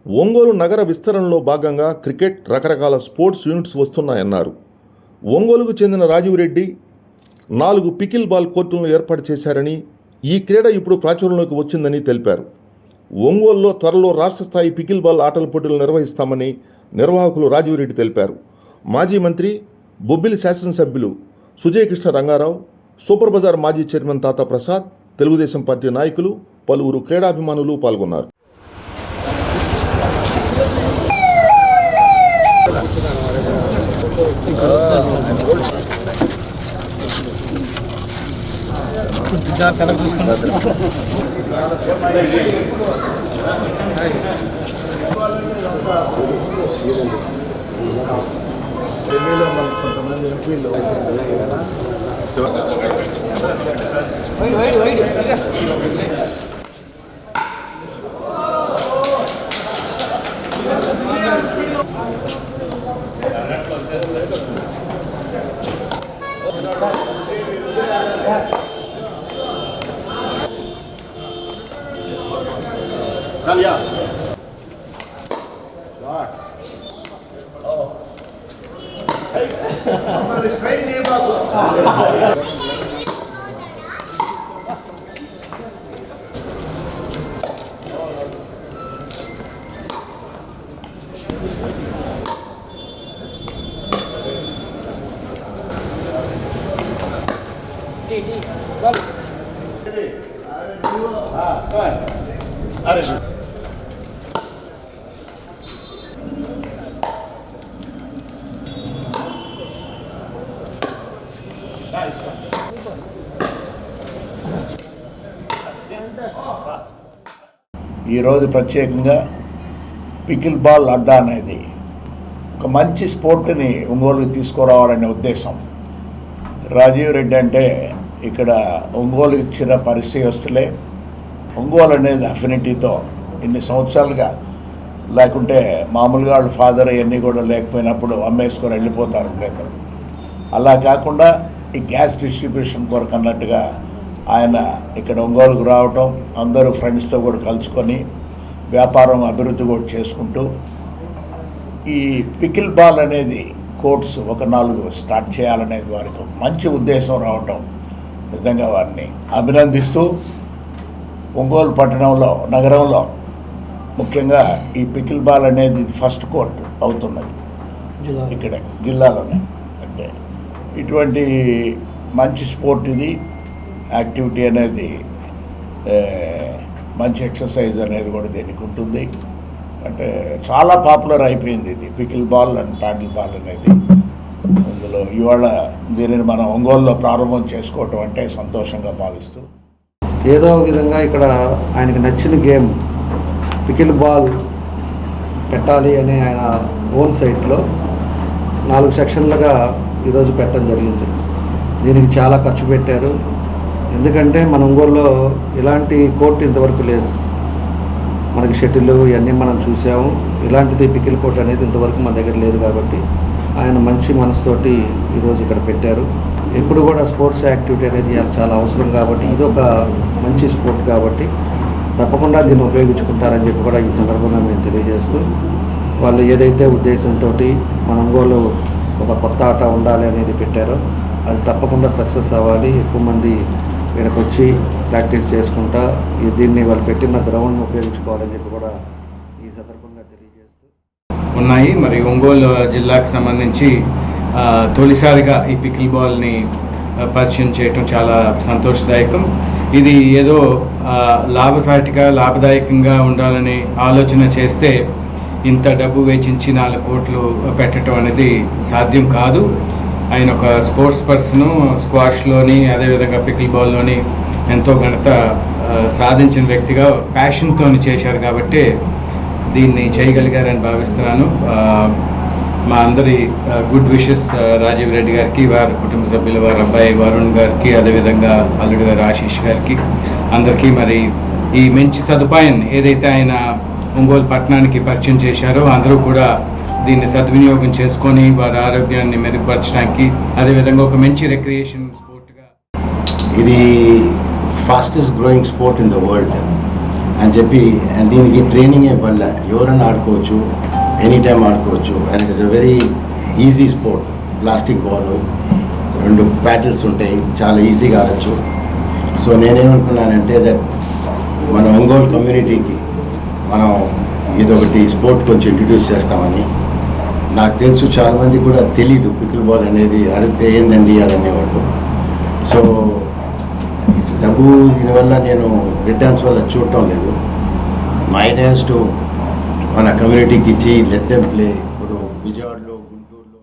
ఒంగోలు నగర విస్తరణలో భాగంగా క్రికెట్, రకరకాల స్పోర్ట్స్ యూనిట్స్ వస్తున్నాయన్నారు. ఒంగోలుకు చెందిన రాజీవ్ రెడ్డి 4 పికిల్ బాల్ కోర్టులను ఏర్పాటు చేశారని, ఈ క్రీడ ఇప్పుడు ప్రాచుర్యంలోకి వచ్చిందని తెలిపారు. ఒంగోలులో త్వరలో రాష్ట్ర స్థాయి పికిల్ బాల్ ఆటల పోటీలు నిర్వహిస్తామని నిర్వాహకులు రాజీవ్ రెడ్డి తెలిపారు. మాజీ మంత్రి, బొబ్బిలి శాసనసభ్యులు సుజయకృష్ణ రంగారావు, సూపర్ బజార్ మాజీ చైర్మన్ తాతా ప్రసాద్, తెలుగుదేశం పార్టీ నాయకులు, పలువురు క్రీడాభిమానులు పాల్గొన్నారు. ఈరోజు ప్రత్యేకంగా పికిల్ బాల్ అడ్డా అనేది ఒక మంచి స్పోర్ట్ని ఒంగోలుకి తీసుకురావాలనే ఉద్దేశం. రాజీవ్ రెడ్డి అంటే ఇక్కడ ఒంగోలు ఇచ్చిన పరిచయస్తులే. ఒంగోలు అనేది అఫినిటీతో ఇన్ని సంవత్సరాలుగా, లేకుంటే మామూలుగా వాళ్ళ ఫాదర్ ఇవన్నీ కూడా లేకపోయినప్పుడు అమ్మేసుకొని వెళ్ళిపోతారు లేదు. అలా కాకుండా ఈ గ్యాస్ డిస్ట్రిబ్యూషన్ కొరకు అన్నట్టుగా ఆయన ఇక్కడ ఒంగోలుకు రావటం, అందరూ ఫ్రెండ్స్తో కూడా కలుసుకొని వ్యాపారం అభివృద్ధి కూడా చేసుకుంటూ ఈ పికిల్ బాల్ అనేది కోర్ట్స్ ఒక 4 స్టార్ట్ చేయాలనేది వారికి మంచి ఉద్దేశం రావటం నిజంగా వారిని అభినందిస్తూ, ఒంగోలు పట్టణంలో నగరంలో ముఖ్యంగా ఈ పికిల్ బాల్ అనేది ఫస్ట్ కోర్ట్ అవుతున్నది ఇక్కడ జిల్లాలోనే. అంటే ఇటువంటి మంచి స్పోర్ట్ ఇది, యాక్టివిటీ అనేది మంచి ఎక్సర్సైజ్ అనేది కూడా దీనికి ఉంటుంది. అంటే చాలా పాపులర్ అయిపోయింది ఇది pickle ball and paddle ball అనేది. అందులో ఇవాళ దీనిని మనం ఒంగోలులో ప్రారంభం చేసుకోవటం అంటే సంతోషంగా భావిస్తూ, ఏదో విధంగా ఇక్కడ ఆయనకు నచ్చిన గేమ్ పికిల్ బాల్ పెట్టాలి అని ఆయన ఓన్ సైట్లో 4 సెక్షన్లుగా ఈరోజు పెట్టడం జరిగింది. దీనికి చాలా ఖర్చు పెట్టారు. ఎందుకంటే మన ఒంగోలులో ఇలాంటి కోర్టు ఇంతవరకు లేదు. మనకి షటిల్ ఇవన్నీ మనం చూసాము, ఇలాంటిది పికిల్ కోర్ట్ అనేది ఇంతవరకు మన దగ్గర లేదు. కాబట్టి ఆయన మంచి మనసుతోటి ఈరోజు ఇక్కడ పెట్టారు. ఎప్పుడు కూడా స్పోర్ట్స్ యాక్టివిటీ అనేది చాలా అవసరం కాబట్టి ఇది ఒక మంచి స్పోర్ట్ కాబట్టి తప్పకుండా దీన్ని ఉపయోగించుకుంటారని చెప్పి కూడా ఈ సందర్భంగా మేము తెలియజేస్తూ, వాళ్ళు ఏదైతే ఉద్దేశంతో మన ఒంగోలు ఒక కొత్త ఆట ఉండాలి అనేది పెట్టారో అది తప్పకుండా సక్సెస్ అవ్వాలి. ఎక్కువ మంది ఇక్కడికి వచ్చి ప్రాక్టీస్ చేసుకుంటా దీన్ని వాళ్ళు పెట్టిన గ్రౌండ్ని ఉపయోగించుకోవాలని చెప్పి కూడా ఈ సందర్భంగా తెలియజేస్తూ ఉన్నాయి. మరి ఒంగోలు జిల్లాకు సంబంధించి తొలిసారిగా ఈ పికిల్ బాల్ని పరిచయం చేయటం చాలా సంతోషదాయకం. ఇది ఏదో లాభదాయకంగా ఉండాలని ఆలోచన చేస్తే ఇంత డబ్బు వెచ్చించి 4 కోట్లు పెట్టడం అనేది సాధ్యం కాదు. ఆయన ఒక స్పోర్ట్స్ పర్సను, స్క్వాష్లోని అదేవిధంగా పికిల్ బాల్లోని ఎంతో ఘనత సాధించిన వ్యక్తిగా ప్యాషన్తో చేశారు కాబట్టి దీన్ని చేయగలిగారని భావిస్తున్నాను. మా అందరి గుడ్ విషెస్ రాజీవ్ రెడ్డి గారికి, వారి కుటుంబ సభ్యులు, వారి అబ్బాయి వరుణ్ గారికి, అదేవిధంగా అల్లుడు గారు ఆశీష్ గారికి, అందరికీ మరి ఈ మంచి సదుపాయం ఏదైతే ఆయన ఒంగోలు పట్టణానికి పరిచయం చేశారో అందరూ కూడా దీన్ని సద్వినియోగం చేసుకొని వారి ఆరోగ్యాన్ని మెరుగుపరచడానికి, అదేవిధంగా ఒక మంచి రిక్రియేషన్ స్పోర్ట్గా ఇది fastest growing sport in the world అని చెప్పి దీనికి ట్రైనింగ్ వల్ల ఎవరైనా ఆడుకోవచ్చు, ఎనీ టైం ఆడుకోవచ్చు. And it is a very easy sport. Plastic ball, 2 ప్యాటిల్స్ ఉంటాయి, చాలా ఈజీగా ఆడచ్చు. సో నేనేమనుకున్నానంటే దట్ మన ఒంగోలు కమ్యూనిటీకి మనం ఇదొకటి స్పోర్ట్ కొంచెం ఇంట్రడ్యూస్ చేస్తామని. నాకు తెలుసు చాలామంది కూడా తెలీదు పికిల్ బాల్ అనేది, అడిగితే ఏందండి అది అనేవాళ్ళు. సో డబ్బు దీనివల్ల నేను రిటర్న్స్ వల్ల చూడటం లేదు. మై డేస్ టు మన కమ్యూనిటీకి ఇచ్చి లెట్ దెమ్ ప్లే. ఇప్పుడు విజయవాడలో, గుంటూరులో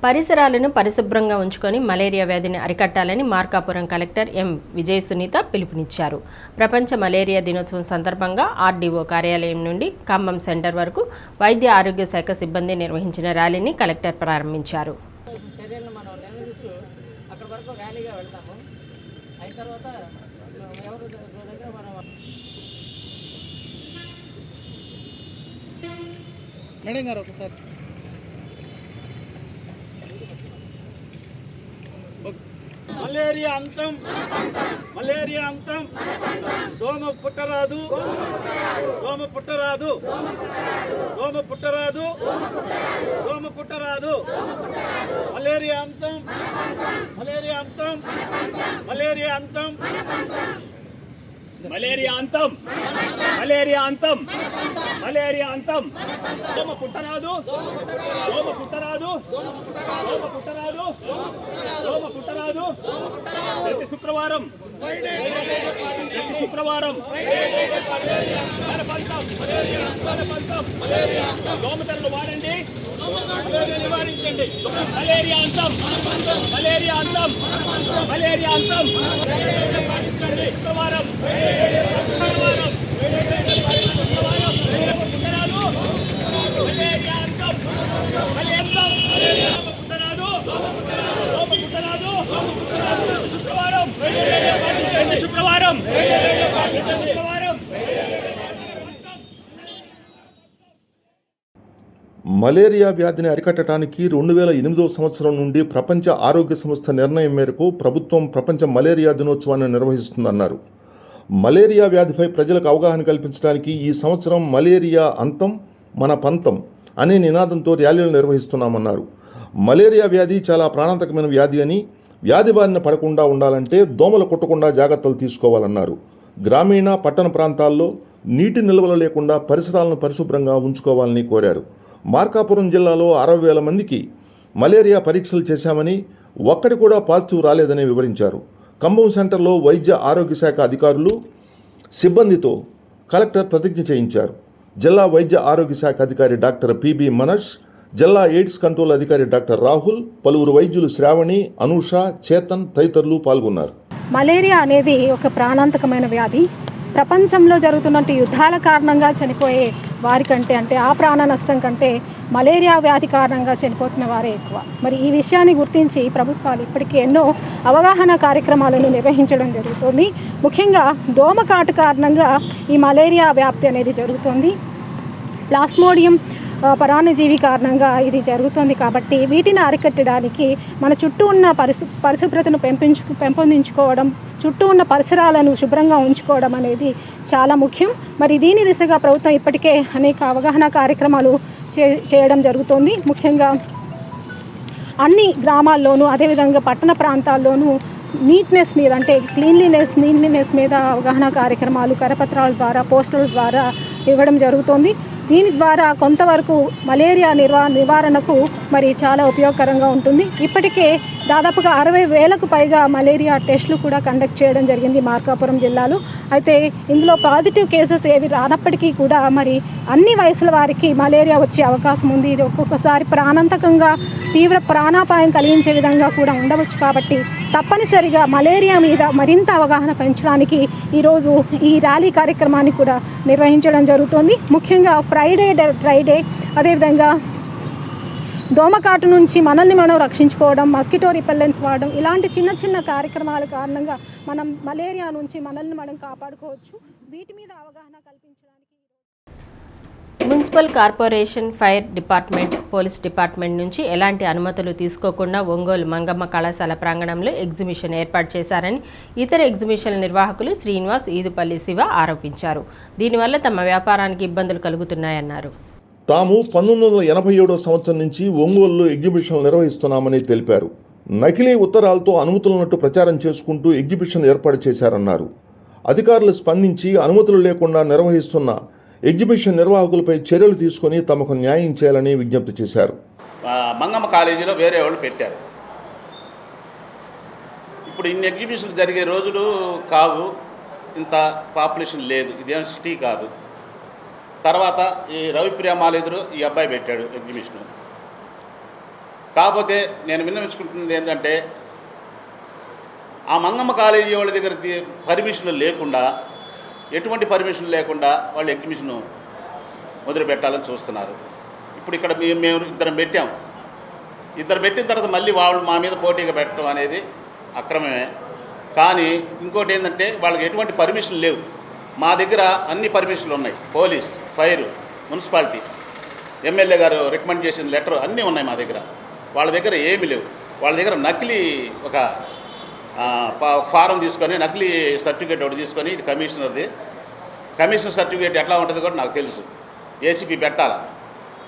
పరిసరాలను పరిశుభ్రంగా ఉంచుకొని మలేరియా వ్యాధిని అరికట్టాలని మార్కాపురం కలెక్టర్ ఎం విజయ సునీత పిలుపునిచ్చారు. ప్రపంచ మలేరియా దినోత్సవం సందర్భంగా ఆర్డీఓ కార్యాలయం నుండి ఖమ్మం సెంటర్ వరకు వైద్య ఆరోగ్య శాఖ సిబ్బంది నిర్వహించిన ర్యాలీని కలెక్టర్ ప్రారంభించారు. మలేరియా అంతం, మలేరియా అంతం. దోమ పుట్టరాదు, దోమ పుట్టరాదు, దోమ పుట్టరాదు, దోమ పుట్టరాదు. మలేరియా అంతం, మలేరియా అంతం, మలేరియా అంతం, మలేరియా అంతం, మలేరియా అంతం, మలేరియా అంతం. దోమ పుట్టరాదు, దోమ పుట్టరాదు, దోమ పుట్టరాదు, దోమ పుట్టరాదు. ప్రతి శుక్రవారం, ప్రతి శుక్రవారం దోమతెరలు వాడండి, నివారించండి. మలేరియా అంతం, మలేరియా అంతం, మలేరియా అంతం. శుక్రవారం, శుక్రవారం, శుక్రవారం. పుట్టరాదు, మలేరియా అంతం, మలేరియా పుట్టరాదు, దోమ పుట్టరాదు. శుక్రవారం, శుక్రవారం, శుక్రవారం. మలేరియా వ్యాధిని అరికట్టడానికి 2008 సంవత్సరం నుండి ప్రపంచ ఆరోగ్య సంస్థ నిర్ణయం మేరకు ప్రభుత్వం ప్రపంచ మలేరియా దినోత్సవాన్ని నిర్వహిస్తుందన్నారు. మలేరియా వ్యాధిపై ప్రజలకు అవగాహన కల్పించడానికి ఈ సంవత్సరం మలేరియా అంతం మన పంతం అనే నినాదంతో ర్యాలీలు నిర్వహిస్తున్నామన్నారు. మలేరియా వ్యాధి చాలా ప్రాణాంతకమైన వ్యాధి అని, వ్యాధి బారిన పడకుండా ఉండాలంటే దోమలు కొట్టకుండా జాగ్రత్తలు తీసుకోవాలన్నారు. గ్రామీణ పట్టణ ప్రాంతాల్లో నీటి నిల్వలు లేకుండా పరిసరాలను పరిశుభ్రంగా ఉంచుకోవాలని కోరారు. మార్కాపురం జిల్లాలో 60,000 మందికి మలేరియా పరీక్షలు చేశామని ఒక్కటి కూడా పాజిటివ్ రాలేదని వివరించారు. ఖమ్మం సెంటర్లో వైద్య ఆరోగ్య శాఖ అధికారులు సిబ్బందితో కలెక్టర్ ప్రతిజ్ఞ చేయించారు. జిల్లా వైద్య ఆరోగ్య శాఖ అధికారి డాక్టర్ పిబి మనష్, జిల్లా ఎయిడ్స్ కంట్రోల్ అధికారి డాక్టర్ రాహుల్, పలువురు వైద్యులు శ్రావణి, అనూష, చేతన్ తదితరులు పాల్గొన్నారు. మలేరియా అనేది ఒక ప్రాణాంతకమైన వ్యాధి. ప్రపంచంలో జరుగుతున్నట్టు యుద్ధాల కారణంగా చనిపోయే వారికంటే, అంటే ఆ ప్రాణ నష్టం కంటే మలేరియా వ్యాధి కారణంగా చనిపోతున్న వారే ఎక్కువ. మరి ఈ విషయాన్ని గుర్తించి ప్రభుత్వాలు ఇప్పటికీ ఎన్నో అవగాహన కార్యక్రమాలను నిర్వహించడం జరుగుతుంది. ముఖ్యంగా దోమకాటు కారణంగా ఈ మలేరియా వ్యాప్తి అనేది జరుగుతుంది. ప్లాస్మోడియం పరాన్నజీవి కారణంగా ఇది జరుగుతుంది. కాబట్టి వీటిని అరికట్టడానికి మన చుట్టూ ఉన్న పరిశుభ్రతను పెంపొందించుకోవడం, చుట్టూ ఉన్న పరిసరాలను శుభ్రంగా ఉంచుకోవడం అనేది చాలా ముఖ్యం. మరి దీని దిశగా ప్రభుత్వం ఇప్పటికే అనేక అవగాహన కార్యక్రమాలు చేయడం జరుగుతుంది. ముఖ్యంగా అన్ని గ్రామాల్లోనూ, అదేవిధంగా పట్టణ ప్రాంతాల్లోనూ నీట్నెస్ మీద, అంటే నీట్నెస్ మీద అవగాహన కార్యక్రమాలు కరపత్రాల ద్వారా, పోస్టర్ల ద్వారా ఇవ్వడం జరుగుతుంది. దీని ద్వారా కొంతవరకు మలేరియా నివారణకు మరి చాలా ఉపయోగకరంగా ఉంటుంది. ఇప్పటికే దాదాపుగా 60,000కు పైగా మలేరియా టెస్టులు కూడా కండక్ట్ చేయడం జరిగింది మార్కాపురం జిల్లాలో. అయితే ఇందులో పాజిటివ్ కేసెస్ ఏవి రానప్పటికీ కూడా మరి అన్ని వయసుల వారికి మలేరియా వచ్చే అవకాశం ఉంది. ఇది ఒక్కొక్కసారి ప్రాణాంతకంగా తీవ్ర ప్రాణాపాయం కలిగించే విధంగా కూడా ఉండవచ్చు. కాబట్టి తప్పనిసరిగా మలేరియా మీద మరింత అవగాహన పెంచడానికి ఈరోజు ఈ ర్యాలీ కార్యక్రమాన్ని కూడా నిర్వహించడం జరుగుతుంది. ముఖ్యంగా ఫ్రైడే, అదేవిధంగా దోమకాటు నుంచి మనల్ని మనం రక్షించుకోవడం, మస్కిటో రిపెల్లెంట్స్ వాడడం, ఇలాంటి చిన్న చిన్న కార్యక్రమాల కారణంగా మనం మలేరియా నుంచి మనల్ని మనం కాపాడుకోవచ్చు. వీటి మీద అవగాహన కల్పించడానికి municipal corporation, fire department, police department నుంచి ఎలాంటి అనుమతులు తీసుకోకుండా ఒంగోలు మంగమ్మ కళాశాల ప్రాంగణంలో ఎగ్జిబిషన్ ఏర్పాటు చేశారని ఇతర ఎగ్జిబిషన్ నిర్వాహకులు శ్రీనివాస్, ఈదుపల్లి శివ ఆరోపించారు. దీనివల్ల తమ వ్యాపారానికి ఇబ్బందులు కలుగుతున్నాయన్నారు. తాము 1987 సంవత్సరం నుంచి ఒంగోలులో ఎగ్జిబిషన్లు నిర్వహిస్తున్నామని తెలిపారు. నకిలీ ఉత్తరాలతో అనుమతులున్నట్టు ప్రచారం చేసుకుంటూ ఎగ్జిబిషన్ ఏర్పాటు చేశారన్నారు. అధికారులు స్పందించి అనుమతులు లేకుండా నిర్వహిస్తున్న ఎగ్జిబిషన్ నిర్వాహకులపై చర్యలు తీసుకుని తమకు న్యాయం చేయాలని విజ్ఞప్తి చేశారు. మంగమ్మ కాలేజీలో వేరే వాళ్ళు పెట్టారు. ఇప్పుడు ఇన్ని ఎగ్జిబిషన్లు జరిగే రోజులు కావు, ఇంత పాపులేషన్ లేదు, ఇదేం సిటీ కాదు. తర్వాత ఈ రవిప్రియ మాలేదురు ఈ అబ్బాయి పెట్టాడు ఎగ్జిబిషను. కాకపోతే నేను విన్నవించుకుంటున్నది ఏంటంటే ఆ మంగమ్మ కాలేజీ వాళ్ళ దగ్గర పర్మిషన్లు లేకుండా, ఎటువంటి పర్మిషన్ లేకుండా వాళ్ళు ఎగ్జిబిషన్ మొదలు పెట్టాలని చూస్తున్నారు. ఇప్పుడు ఇక్కడ మేము ఇద్దరం పెట్టాం. ఇద్దరు పెట్టిన తర్వాత మళ్ళీ వాళ్ళు మా మీద పోటీగా పెట్టడం అనేది అక్రమమే. కానీ ఇంకోటి ఏంటంటే వాళ్ళకి ఎటువంటి పర్మిషన్ లేవు. మా దగ్గర అన్ని పర్మిషన్లు ఉన్నాయి. పోలీస్, ఫైర్, మున్సిపాలిటీ, ఎమ్మెల్యే గారు రికమెండ్ చేసిన లెటర్ అన్నీ ఉన్నాయి మా దగ్గర. వాళ్ళ దగ్గర ఏమీ లేవు. వాళ్ళ దగ్గర నకిలీ ఒక ఫారం తీసుకొని నకిలీ సర్టిఫికేట్ ఒకటి తీసుకొని, ఇది కమిషనర్ది, కమిషనర్ సర్టిఫికేట్ ఎట్లా ఉంటుందో కూడా నాకు తెలుసు. ఏసీపీ పెట్టాలా,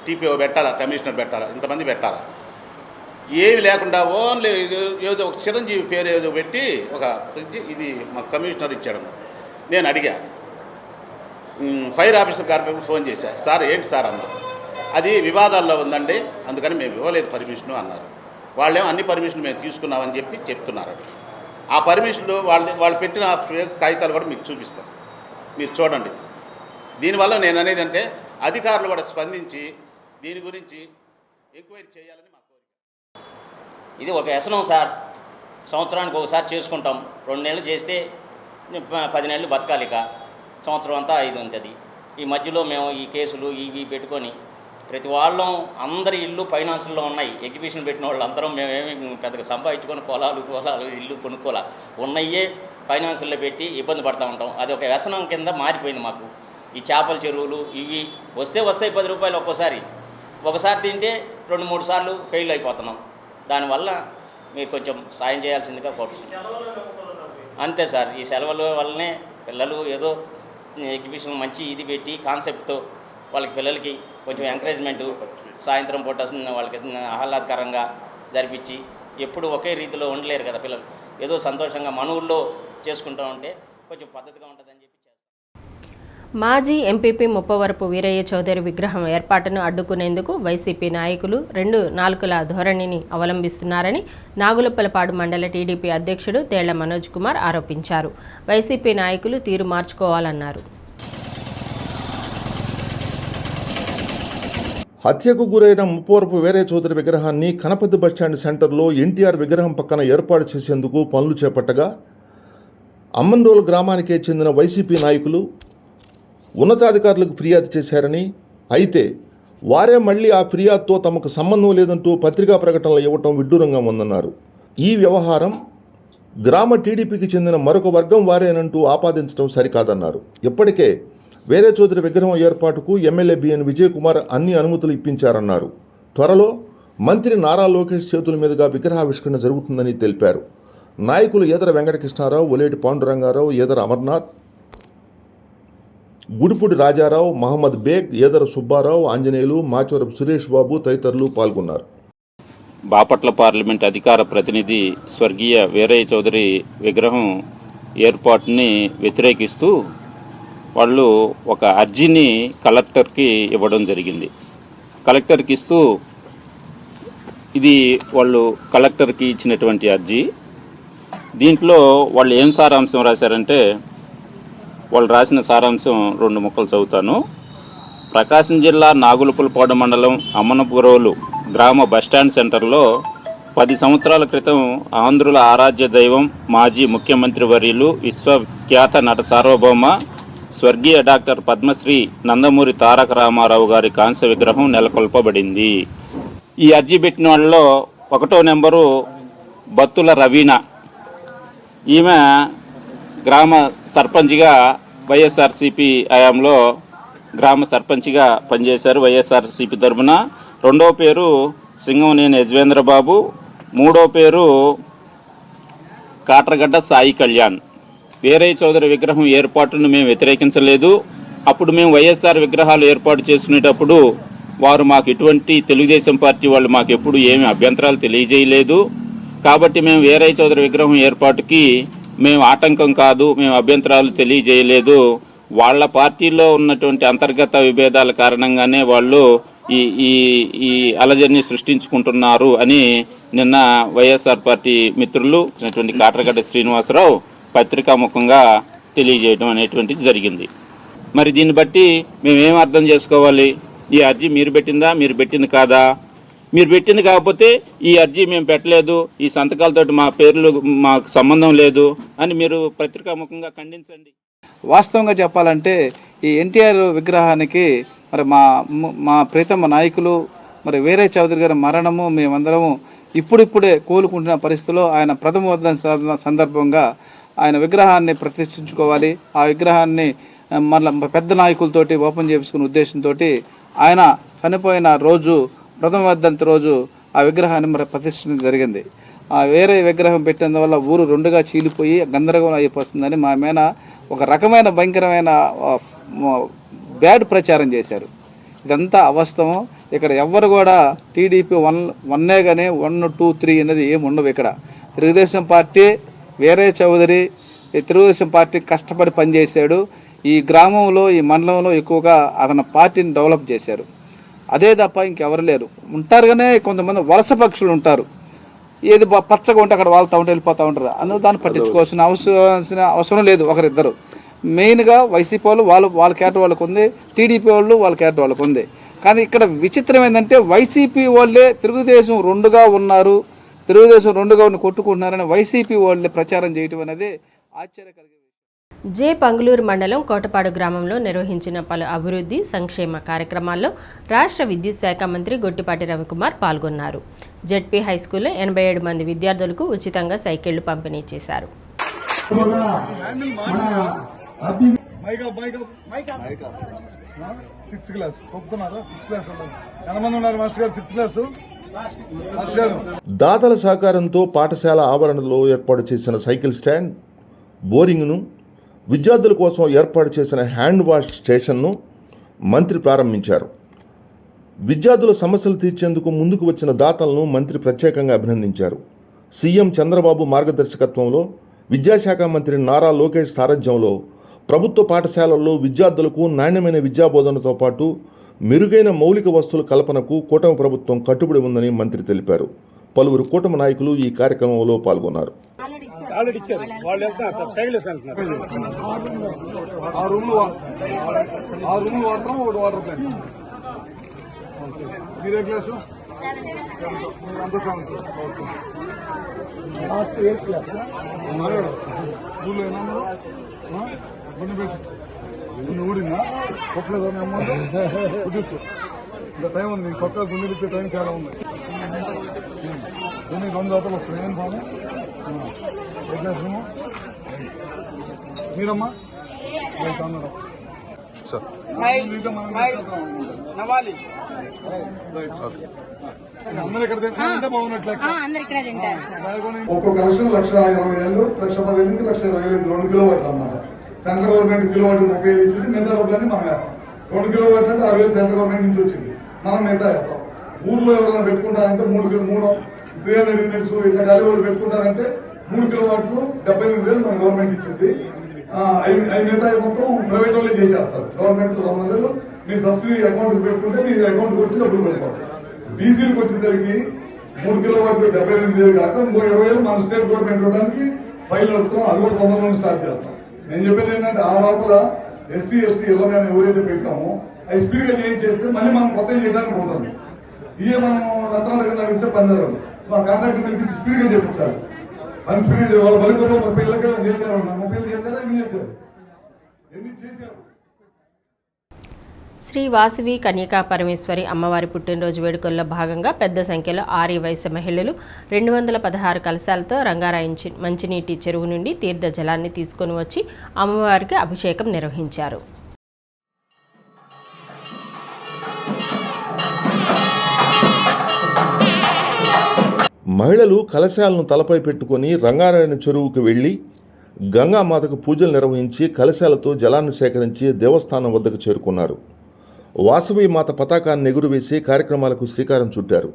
టీపీఓ పెట్టాలా, కమిషనర్ పెట్టాలా, ఇంతమంది పెట్టాలా, ఏమి లేకుండా ఓన్లీ ఏదో ఒక చిరంజీవి పేరు ఏదో పెట్టి ఒక ఇది మా కమిషనర్ ఇచ్చాడు. నేను అడిగా, ఫైర్ ఆఫీసర్ గారికి ఫోన్ చేశా, సార్ ఏంటి సార్ అన్నారు. అది వివాదాల్లో ఉందండి, అందుకని మేము ఇవ్వలేదు పర్మిషను అన్నారు. వాళ్ళేమో అన్ని పర్మిషన్లు మేము తీసుకున్నామని చెప్పి చెప్తున్నారు. ఆ పర్మిషన్లు వాళ్ళు పెట్టిన కాగితాలు కూడా మీకు చూపిస్తాం, మీరు చూడండి. దీనివల్ల నేను అనేది అంటే అధికారులు కూడా స్పందించి దీని గురించి ఎంక్వైరీ చేయాలని మా కోరిక. ఇది ఒక వ్యసనం సార్. సంవత్సరానికి ఒకసారి చేసుకుంటాం. 2 నెలలు చేస్తే 10 నెలలు బతకాలి. ఇక సంవత్సరం అంతా ఇది ఉంటుంది. ఈ మధ్యలో మేము ఈ కేసులు ఇవి పెట్టుకొని ప్రతి వాళ్ళం అందరి ఇల్లు ఫైనాన్స్లో ఉన్నాయి. ఎగ్జిబిషన్ పెట్టిన వాళ్ళు అందరం మేమేమి పెద్దగా సంపాదించుకొని పొలాలు ఇల్లు కొనుక్కోలే, ఉన్నయ్యే ఫైనాన్స్లో పెట్టి ఇబ్బంది పడుతూ ఉంటాం. అది ఒక వ్యసనం కింద మారిపోయింది మాకు. ఈ చేపల చెరువులు ఇవి వస్తాయి 10 రూపాయలు ఒకసారి తింటే 2-3 సార్లు ఫెయిల్ అయిపోతున్నాం. దానివల్ల మీరు కొంచెం సాయం చేయాల్సిందిగా కోరుతున్నాం. అంతే సార్, ఈ సెలవుల వల్లనే పిల్లలు ఏదో ఎగ్జిబిషన్ మంచి ఇది పెట్టి కాన్సెప్ట్తో వాళ్ళకి పిల్లలకి కొంచెం ఎంకరేజ్మెంటు, సాయంత్రం పూట వాళ్ళకి ఆహ్లాదకరంగా జరిపించి, ఎప్పుడు ఒకే రీతిలో ఉండలేరు కదా పిల్లలు. ఏదో సంతోషంగా మన ఊళ్ళో చేసుకుంటూ ఉంటే కొంచెం పద్ధతిగా ఉంటుందని చెప్పి. మాజీ ఎంపీపీ ముప్పవరపు వీరయ్య చౌదరి విగ్రహం ఏర్పాటును అడ్డుకునేందుకు వైసీపీ నాయకులు 2 నాలుకల ధోరణిని అవలంబిస్తున్నారని నాగులప్పలపాడు మండల టీడీపీ అధ్యక్షుడు తేళ్ల మనోజ్ కుమార్ ఆరోపించారు. వైసీపీ నాయకులు తీరు మార్చుకోవాలన్నారు. హత్యకు గురైన ముప్పవరపు వీరయ్య చౌదరి విగ్రహాన్ని కనపర్తి బస్టాండ్ సెంటర్లో ఎన్టీఆర్ విగ్రహం పక్కన ఏర్పాటు చేసేందుకు పనులు చేపట్టగా అమ్మన్రోలు గ్రామానికే చెందిన వైసీపీ నాయకులు ఉన్నతాధికారులకు ఫిర్యాదు చేశారని, అయితే వారే మళ్లీ ఆ ఫిర్యాదుతో తమకు సంబంధం లేదంటూ పత్రికా ప్రకటనలు ఇవ్వటం విడ్డూరంగా ఉందన్నారు. ఈ వ్యవహారం గ్రామ టీడీపీకి చెందిన మరొక వర్గం వారేనంటూ ఆపాదించడం సరికాదన్నారు. ఇప్పటికే వీరయ్య చౌదరి విగ్రహం ఏర్పాటుకు ఎమ్మెల్యే బిఎన్ విజయకుమార్ అన్ని అనుమతులు ఇప్పించారన్నారు. త్వరలో మంత్రి నారా లోకేష్ చేతుల మీదుగా విగ్రహావిష్కరణ జరుగుతుందని తెలిపారు. నాయకులు ఈదర వెంకటకృష్ణారావు, ఒలేటి పాండురంగారావు, ఈదర అమర్నాథ్, గుడిపూడి రాజారావు, మహమ్మద్ బేగ్, ఈదర సుబ్బారావు, ఆంజనేయులు, మాచవరపు సురేష్ బాబు తదితరులు పాల్గొన్నారు. బాపట్ల పార్లమెంట్ అధికార ప్రతినిధి స్వర్గీయ వీరయ్య చౌదరి విగ్రహం ఏర్పాటుని వ్యతిరేకిస్తూ వాళ్ళు ఒక అర్జీని కలెక్టర్కి ఇవ్వడం జరిగింది. కలెక్టర్కి ఇస్తూ ఇది వాళ్ళు కలెక్టర్కి ఇచ్చినటువంటి అర్జీ. దీంట్లో వాళ్ళు ఏం సారాంశం రాశారంటే, వాళ్ళు రాసిన సారాంశం 2 ముక్కలు చదువుతాను. ప్రకాశం జిల్లా నాగులపులపాడు మండలం అమ్మనపురోలు గ్రామ బస్టాండ్ సెంటర్లో 10 సంవత్సరాల క్రితం ఆంధ్రుల ఆరాధ్య దైవం, మాజీ ముఖ్యమంత్రి వర్యులు, విశ్వఖ్యాత నట సార్వభౌమ స్వర్గీయ డాక్టర్ పద్మశ్రీ నందమూరి తారక రామారావు గారి కాంస్య విగ్రహం నెలకొల్పబడింది. ఈ అర్జీ పెట్టిన వాళ్ళలో 1వ నెంబరు బత్తుల రవీణ. ఈమె గ్రామ సర్పంచ్గా వైఎస్ఆర్సీపీ హయాంలో గ్రామ సర్పంచ్గా పనిచేశారు వైఎస్ఆర్సీపీ తరఫున. 2వ పేరు సింగంనేని యజ్వేంద్రబాబు. 3వ పేరు కాట్రగడ్డ సాయి కళ్యాణ్. వీరయ్య చౌదరి విగ్రహం ఏర్పాటును మేము వ్యతిరేకించలేదు. అప్పుడు మేము వైఎస్ఆర్ విగ్రహాలు ఏర్పాటు చేసుకునేటప్పుడు వారు మాకు ఎటువంటి తెలుగుదేశం పార్టీ వాళ్ళు మాకు ఎప్పుడు ఏమి అభ్యంతరాలు తెలియజేయలేదు. కాబట్టి మేము వీరయ్య చౌదరి విగ్రహం ఏర్పాటుకి మేము ఆటంకం కాదు, మేము అభ్యంతరాలు తెలియజేయలేదు. వాళ్ళ పార్టీలో ఉన్నటువంటి అంతర్గత విభేదాల కారణంగానే వాళ్ళు ఈ అలజడిని సృష్టించుకుంటున్నారు అని నిన్న వైఎస్ఆర్ పార్టీ మిత్రులు కాట్రగడ్డ శ్రీనివాసరావు పత్రికాముఖంగా తెలియజేయడం అనేటువంటిది జరిగింది. మరి దీన్ని బట్టి మేమేం అర్థం చేసుకోవాలి? ఈ అర్జీ మీరు పెట్టిందా, మీరు పెట్టింది కాదా? మీరు పెట్టింది కాకపోతే ఈ అర్జీ మేము పెట్టలేదు, ఈ సంతకాలతో మా పేర్లు మాకు సంబంధం లేదు అని మీరు పత్రికాముఖంగా ఖండించండి. వాస్తవంగా చెప్పాలంటే ఈ ఎన్టీఆర్ విగ్రహానికి మరి మా ప్రీతమ నాయకులు మరి వీరయ్య చౌదరి గారి మరణము మేమందరము ఇప్పుడిప్పుడే కోలుకుంటున్న పరిస్థితుల్లో ఆయన ప్రథమ వర్ధంతి సందర్భంగా ఆయన విగ్రహాన్ని ప్రతిష్ఠించుకోవాలి, ఆ విగ్రహాన్ని మళ్ళీ పెద్ద నాయకులతోటి ఓపెన్ చేసుకునే ఉద్దేశంతో ఆయన చనిపోయిన రోజు ప్రథమ వర్ధంతి రోజు ఆ విగ్రహాన్ని మరి ప్రతిష్ఠించడం జరిగింది. ఆ వేరే విగ్రహం పెట్టినందువల్ల ఊరు 2గా చీలిపోయి గందరగోళం అయిపోతుందని మా మీద ఒక రకమైన భయంకరమైన బ్యాడ్ ప్రచారం చేశారు. ఇదంతా అవాస్తవం. ఇక్కడ ఎవ్వరు కూడా టీడీపీ 1 కానీ 1, 2, 3 అనేది ఏమి ఉండవు. ఇక్కడ తెలుగుదేశం పార్టీ వీరయ్య చౌదరి తెలుగుదేశం పార్టీ కష్టపడి పనిచేశాడు. ఈ గ్రామంలో ఈ మండలంలో ఎక్కువగా అతని పార్టీని డెవలప్ చేశారు. అదే తప్ప ఇంకెవరు లేరు. ఉంటారు కానీ కొంతమంది వలస పక్షులు ఉంటారు, ఏది పచ్చగా ఉంటే అక్కడ వాళ్ళతో ఉంటే వెళ్ళిపోతూ ఉంటారు. అందుకు దాన్ని పట్టించుకోవాల్సిన అవసరం లేదు. ఒకరిద్దరు మెయిన్గా వైసీపీ వాళ్ళు వాళ్ళ క్యాటర్ వాళ్ళకు ఉంది, టీడీపీ వాళ్ళు వాళ్ళ క్యాటర్ వాళ్ళకు ఉంది. కానీ ఇక్కడ విచిత్రం ఏంటంటే వైసీపీ వాళ్ళే తెలుగుదేశం 2గా ఉన్నారు, తెలుగుదేశం 2గా ఉన్న కొట్టుకుంటున్నారని వైసీపీ వాళ్ళే ప్రచారం చేయటం అనేది ఆశ్చర్యకరంగా. జే పంగులూరు మండలం కోటపాడు గ్రామంలో నిర్వహించిన పలు అభివృద్ధి సంక్షేమ కార్యక్రమాల్లో రాష్ట్ర విద్యుత్ శాఖ మంత్రి గొట్టిపాటి రవికుమార్ పాల్గొన్నారు. జెడ్పీ హైస్కూల్లో 87 మంది విద్యార్థులకు ఉచితంగా సైకిళ్లు పంపిణీ చేశారు. దాతల సహకారంతో పాఠశాల ఆవరణలో ఏర్పాటు చేసిన సైకిల్ స్టాండ్, బోరింగ్ను, విద్యార్థుల కోసం ఏర్పాటు చేసిన హ్యాండ్ వాష్ స్టేషన్ను మంత్రి ప్రారంభించారు. విద్యార్థుల సమస్యలు తీర్చేందుకు ముందుకు వచ్చిన దాతలను మంత్రి ప్రత్యేకంగా అభినందించారు. సీఎం చంద్రబాబు మార్గదర్శకత్వంలో విద్యాశాఖ మంత్రి నారా లోకేష్ సారథ్యంలో ప్రభుత్వ పాఠశాలల్లో విద్యార్థులకు నాణ్యమైన విద్యాబోధనతో పాటు మెరుగైన మౌలిక వస్తువుల కల్పనకు కూటమి ప్రభుత్వం కట్టుబడి ఉందని మంత్రి తెలిపారు. పలువురు కూటమి నాయకులు ఈ కార్యక్రమంలో పాల్గొన్నారు. ఊడినా కొట్టలేదని అమ్మంటే కుట్టించు. ఇంకా టైం ఉంది, నీకు చొక్కా గుండె తిప్పే టైం చాలా ఉంది. 2 జాతలు వస్తున్నాయి. ఏం బాగా ఏ క్లాస్ రూము మీరమ్మా అన్నారు సార్. అందరూ ఇక్కడ తింటే బాగున్నట్లే. ఒక్కొక్క లక్ష 1,20,000, 1,10,000 నుంచి 1,20,000 2 కిలోవాట్లు అన్నమాట. సెంట్రల్ గవర్నమెంట్ కిలోవాట్ 30,000 ఇచ్చింది, మిగతా డబ్బులన్నీ మనం వేస్తాం. 2 కిలోవాట్ అంటే 6,000 సెంట్రల్ గవర్నమెంట్ నుంచి వచ్చింది, మనం మిగతా వేస్తాం. ఊర్లో ఎవరైనా పెట్టుకుంటారంటే 300 యూనిట్స్ ఇట్లా గాలి వాళ్ళు పెట్టుకుంటారంటే 3 కిలోవాట్లు 78,000 మన గవర్నమెంట్ ఇచ్చింది. అవి మిగతా మొత్తం ప్రైవేట్ వాళ్ళే చేసేస్తారు. గవర్నమెంట్ తో సంబంధం లేదు. మీరు సబ్సిడీ అకౌంట్ పెట్టుకుంటే మీ అకౌంట్కి వచ్చి డబ్బులు పెడతారు. బీసీలకు వచ్చేసరికి 3 కిలోవాట్లు 78,000 కాక ఇంకో 20,000 మన స్టేట్ గవర్నమెంట్ ఇవ్వడానికి ఫైల్ నడుపుతాం. అది కూడా తొందరలో స్టార్ట్ చేస్తాం. నేను చెప్పేది ఏంటంటే ఆ లోపల ఎస్సీ ఎస్టీ ఇళ్ళగానే ఎవరైతే పెట్టామో అవి స్పీడ్ గా చేస్తే మళ్ళీ మనం కొత్త చేయడానికి ఉంటుంది. ఇవే మనం రత్నాలు అడిగితే పని జరగదు. మా కాంట్రాక్ట్ పిలిపించి స్పీడ్ గా చేపించాలి. పని స్పీడ్ వాళ్ళ బలికల్లో 30 ఇళ్ళకే చేశారు, 30 ఇళ్ళు చేశారా, ఎన్ని చేశారు, ఎన్ని చేశారు. శ్రీ వాసవి కన్యకా పరమేశ్వరి అమ్మవారి పుట్టినరోజు వేడుకల్లో భాగంగా పెద్ద సంఖ్యలో ఆర్య వయసు మహిళలు 216 కలశాలతో రంగారాయం మంచినీటి చెరువు నుండి తీర్థ జలాన్ని తీసుకొని వచ్చి అమ్మవారికి అభిషేకం నిర్వహించారు. మహిళలు కలశాలను తలపై పెట్టుకొని రంగారాయణ చెరువుకు వెళ్లి గంగామాతకు పూజలు నిర్వహించి కలశాలతో జలాన్ని సేకరించి దేవస్థానం వద్దకు చేరుకున్నారు. వాసవి మాత పతాకాన్ని ఎగురవేసి కార్యక్రమాలకు శ్రీకారం చుట్టారు.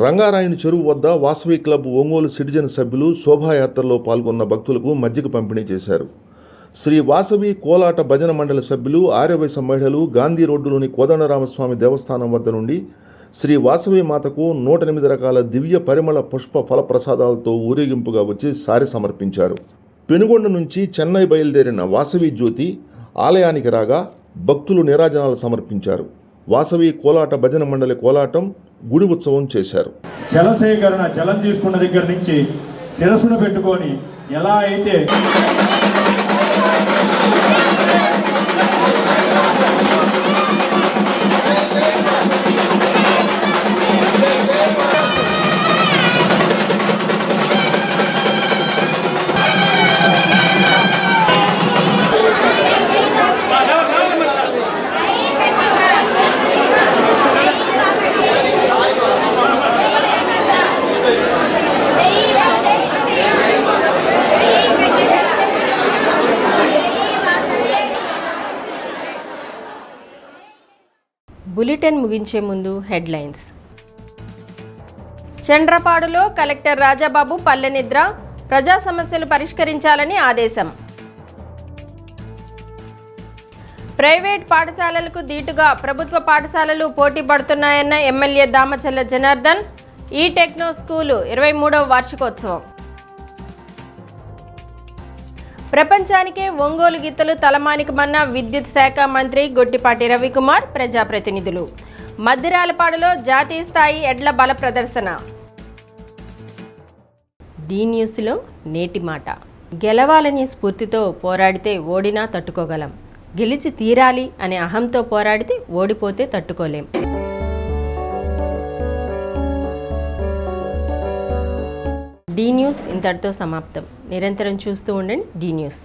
రంగారాయణ చెరువు వద్ద వాసవి క్లబ్ ఒంగోలు సిటిజన్ సభ్యులు శోభాయాత్రలో పాల్గొన్న భక్తులకు మజ్జిగ పంపిణీ చేశారు. శ్రీ వాసవి కోలాట భజన మండలి సభ్యులు ఆర్యవైశ్య మహిళలు గాంధీ రోడ్డులోని కోదండరామస్వామి దేవస్థానం వద్ద నుండి శ్రీ వాసవి మాతకు 108 రకాల దివ్య పరిమళ పుష్ప ఫల ప్రసాదాలతో ఊరేగింపుగా వచ్చి సారి సమర్పించారు. పెనుగొండ నుంచి చెన్నై బయలుదేరిన వాసవి జ్యోతి ఆలయానికి రాగా భక్తులు నీరాజనాలు సమర్పించారు. వాసవి కోలాట భజన మండలి కోలాటం గుడి ఉత్సవం చేశారు. జలసేకరణ జలం తీసుకున్న దగ్గర నుంచి శిరస్సును పెట్టుకొని ఎలా అయితే బులెటిన్ ముగించే ముందు హెడ్లైన్స్. చండ్రపాడులో కలెక్టర్ రాజాబాబు పల్లెనిద్ర ప్రజా సమస్యలు పరిష్కరించాలని ఆదేశం. ప్రైవేట్ పాఠశాలలకు దీటుగా ప్రభుత్వ పాఠశాలలు పోటీ పడుతున్నాయన్న ఎమ్మెల్యే దామచల్ల జనార్దన్. ఈ టెక్నో స్కూలు 23వ వార్షికోత్సవం. ప్రపంచానికే ఒంగోలు గీతలు తలమానికమన్న విద్యుత్ శాఖ మంత్రి గొట్టిపాటి రవికుమార్. ప్రజాప్రతినిధులు. మద్దిరాలపాడులో జాతీయ స్థాయి ఎడ్ల బల ప్రదర్శన. డి న్యూస్లో నేటి మాట. గెలవాలనే స్ఫూర్తితో పోరాడితే ఓడినా తట్టుకోగలం. గెలిచి తీరాలి అనే అహంతో పోరాడితే ఓడిపోతే తట్టుకోలేం. డి న్యూస్ ఇంతటితో సమాప్తం. నిరంతరం చూస్తూ ఉండండి డి న్యూస్.